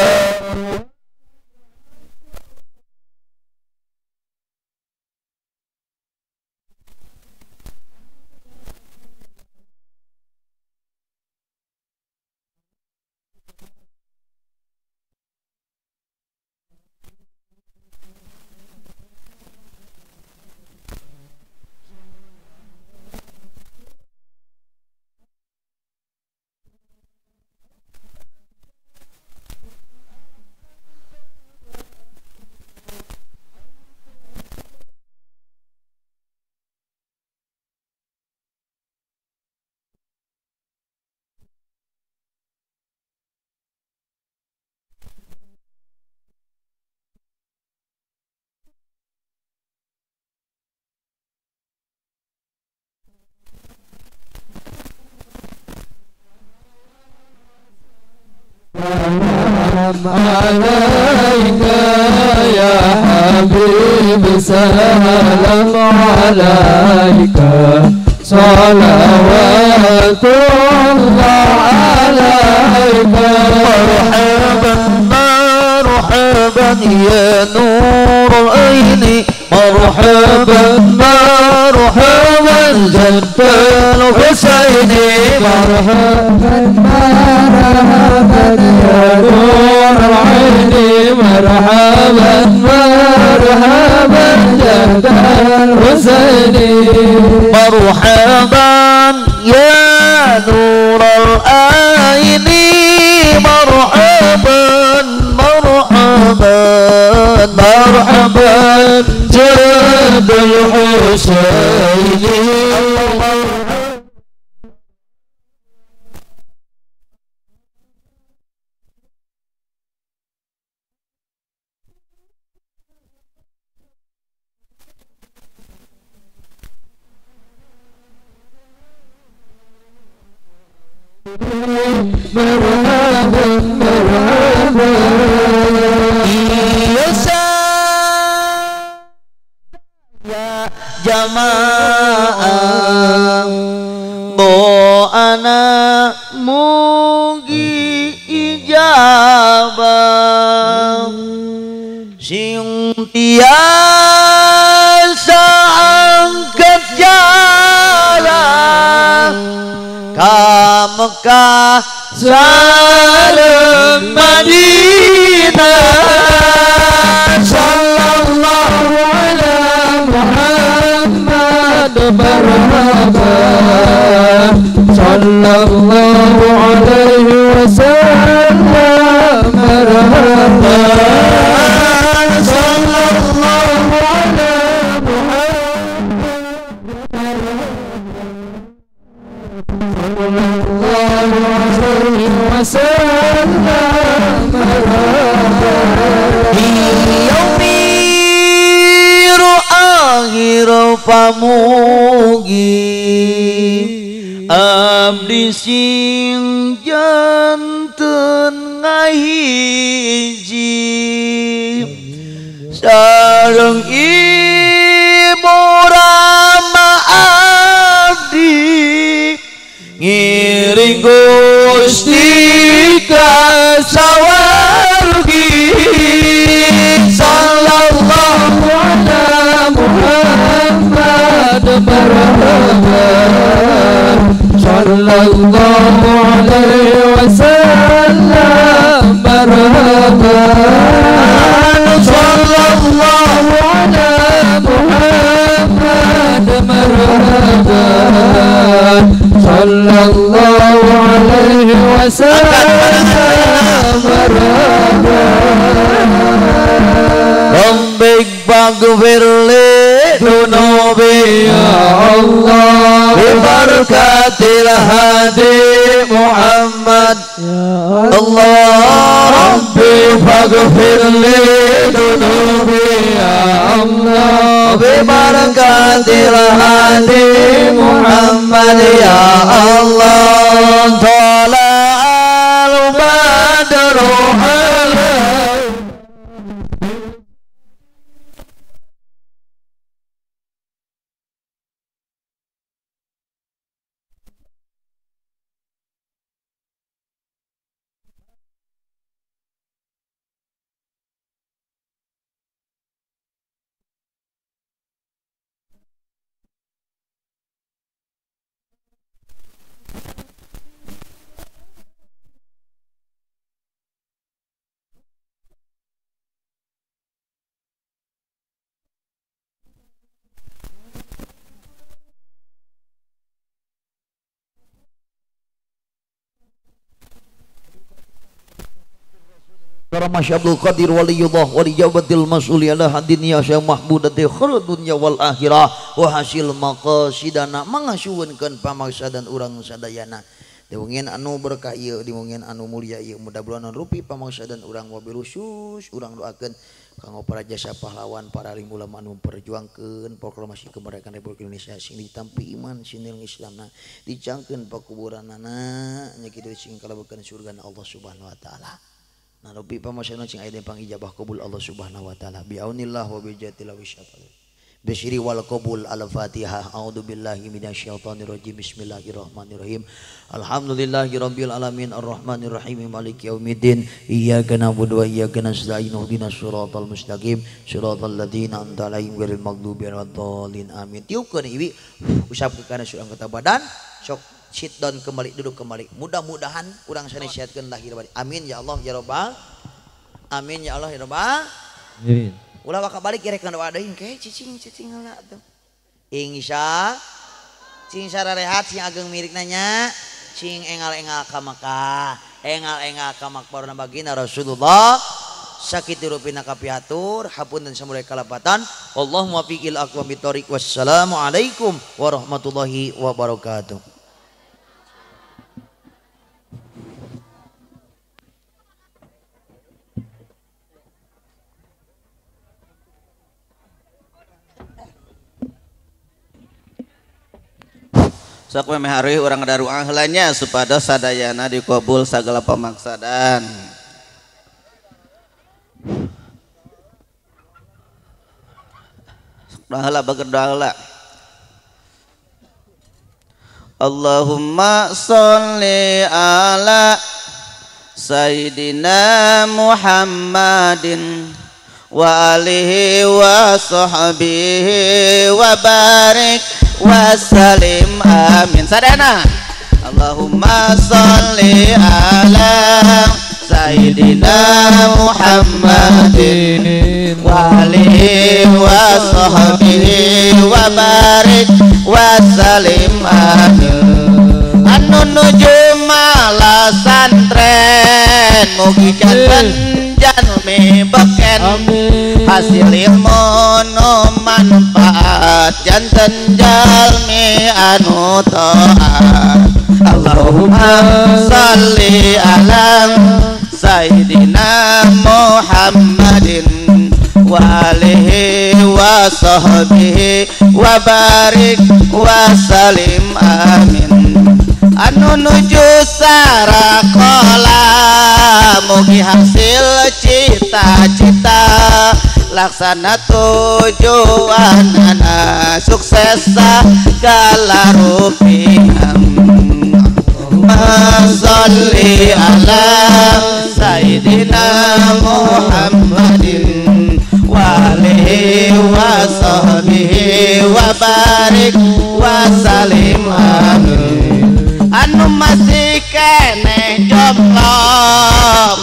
عليك يا حبيب سلام عليك صلوات الله عليك مرحبا مرحبا يا نور العين مرحبا مرحبا جد الحسين مرحبا مرحبا يا نور العين مرحبا مرحبا جد الحسين مرحبا يا نور العين مرحبا مرحبا مرحبا جد الحسين مرحبا مرحبا ya jamaah doana mugi ijabah sing tiasa angkat jalan ka Mekah salam Madinah sallallahu ala Muhammad marhaba sallallahu alaihi wasallam marhaba sallallahu ala pamugi abdi sing janten ngahiji sareng ibu rama abdi ngiring Gusti ka sawargi sallallahu ala Muhammad marhaba sallallahu alaihi wasallam marhaba sallallahu ala Muhammad marhaba sallallahu alaihi wasallam marhaba Rabbik faghfir li dunubi ya Allah bi barakatil hadi Muhammad Allah Rabbi faghfir li dunubi ya Allah bi barakatil hadi Muhammad ya Allah tala al badru Masya Abdul Qadir waliyullah walijabatil mas'uli ala hadin ya syah mahbudati khul dunya wal akhirah wa hasil maqasidana mangasuunkeun pamaksadan urang sadayana diwungin anu berkah ieu diwungin anu mulia ieu mudah-mudahan rupi pamaksadan urang wabil khusus urang doakeun kanggo para jasa pahlawan para alim ulama anu memperjuangkeun proklamasi kemerdekaan Republik Indonesia sing ditampi iman sinil Islamna dicangkeun pakuburanana nya kitu sing kalabekeun surga Allah Subhanahu wa taala. Nah rupi pamasanan sing aya pangijabah qabul Allah Subhanahu wa taala bi aunillah wa bi jatil wa syafal bisyri wal qabul al-fatihah a'udzubillahi minasyaitonir rajim bismillahirrahmanirrahim alhamdulillahirabbil alamin arrahmanirrahim maliki yaumiddin iyyaka na'budu wa iyyaka nasta'in ihdinas siratal mustaqim siratal ladzina an'amta 'alaihim ghairil maghdubi 'alaihim amin. Tiupkeun iwi usapkeun kana surang kata badan sok sit down kembali duduk kembali mudah-mudahan urang sani siatkeun lahir batin amin ya Allah ya rabbal amin ya Allah ya rabbal amin. Ulah baka balik rek kana wadeung ke cicing heula atuh. Insya cing sararehat sing ageng mirip nanya cing engal-engal ka Makkah, engal-engal ka makbarna bagina Rasulullah sakitu rupina kapiatur hapunten samulai kalapatan Allahumma fiqil aqwam bitariq wassalamu alaikum warahmatullahi wabarakatuh. Sok memeh hari urang ngadarua heulanya supados sadayana dikabul sagala pamaksadan. Doa heula bager doa heula. Allahumma sholli ala Sayyidina Muhammadin wa alihi wa sahbihi wa barik wa salim amin. Sadana Allahumma sholli ala Sayyidina Muhammadin wa alihi wa sahbihi wa barik wa salim amin. Anu nuju malah santren mugi janten jalmi beken hasil ilmu nu manfaat janten jalmi anu taat. Allahumma sholli ala Sayyidina Muhammadin wa alihi wa sahbihi wa barik wa salim amin. Anu nuju sarakola mugi hasil cita-cita laksana tujuanana sukses segala rupiah. Allahumma sholli ala Sayyidina Muhammadin wa alihi wa sahbihi wa barik wa salim amin. Anu masih keneh jomblo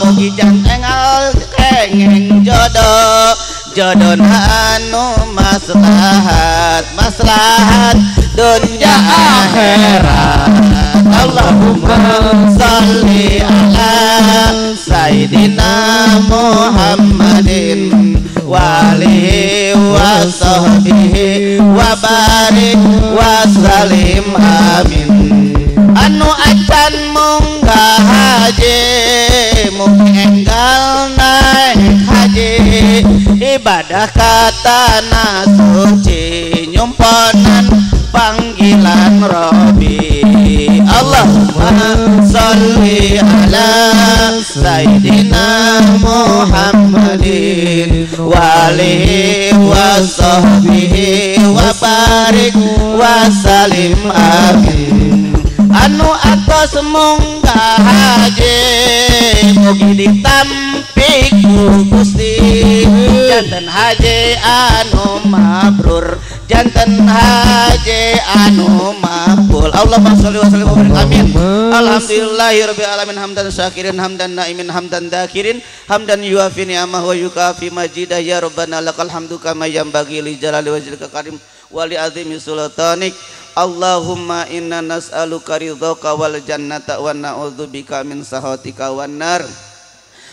mugi jantengal kengeng jodoh jodohna anu maslahat dunya akhirat. Allahumma sholli ala Sayyidina Muhammadin wa alihi wa sahbihi wa barik wa salim amin. Anu acan munggah haji mugi enggal naik haji ibadah ka tanah suci nyumponan panggilan Rabbi. Allahumma sholli ala Sayyidina Muhammadin wa alihi wa sahbihi wa barik wa salim amin. Anu atos munggah haji mugi ditampi ku Gusti janten haji anu mabrur janten haji anu makbul. Allahumma sholli wa sallim wa barik amin. Alhamdulillahirabbil alamin hamdan syakirin hamdan naimin hamdan dzakirin hamdan yuafi ni'amahu wa yukafi majidah ya rabbana lakal hamdu kama yanbaghi li jalali wajhika karim wa li azimi sultanik. Allahumma inna nas'aluka ridhaka wal jannata wa na'udzubika min sakhatika wan nar.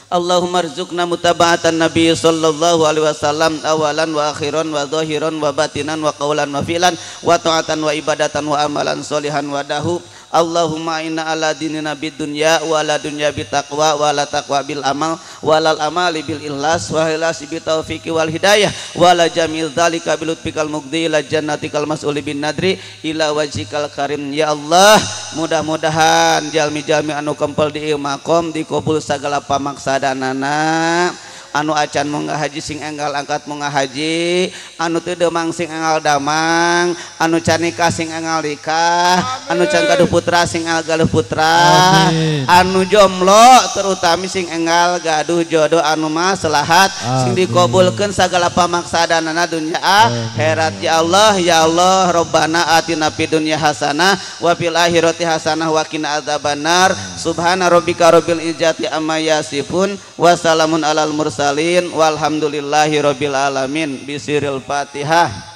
Allahumma rzuqna mutaba'atan nabiy sallallahu alaihi wasallam awalan wa akhiran wa zahiran wa batinan wa qawlan wa fi'lan wa ta'atan wa ibadatan wa amalan solihan wa dahu. Allahumma inna ala dinina bid dunya wa ala dunya bit taqwa wa ala taqwa bil amal wa alal amali bil ikhlas wa hilasi bit taufiqi wal hidayah wa la jamil dzalika bil lutfikal mugdi ila jannatikal mas'uli bin nadri ila wajhikal karim. Ya Allah, mudah-mudahan jalmi-jalmi anu kempel di ieu makom dikabul sagala pamaksadanana. Anu acan munggah haji sing enggal angkat munggah haji, anu teu demang sing enggal damang, anu can nikah sing enggal nikah, anu can gaduh putra sing enggal gaduh putra, anu jomblo terutami sing enggal gaduh jodoh anu maslahat sing dikabulkeun sagala pamaksadanana dunya akhirat. Ya Allah, ya Allah, Rabbana atina fid dunya hasanah wa fil akhirati hasanah wa qina adzabannar. Subhana rabbika rabbil izzati amma yasifun wa salamun alal mursalin walhamdulillahi rabbil alamin. Bisiril Fatihah.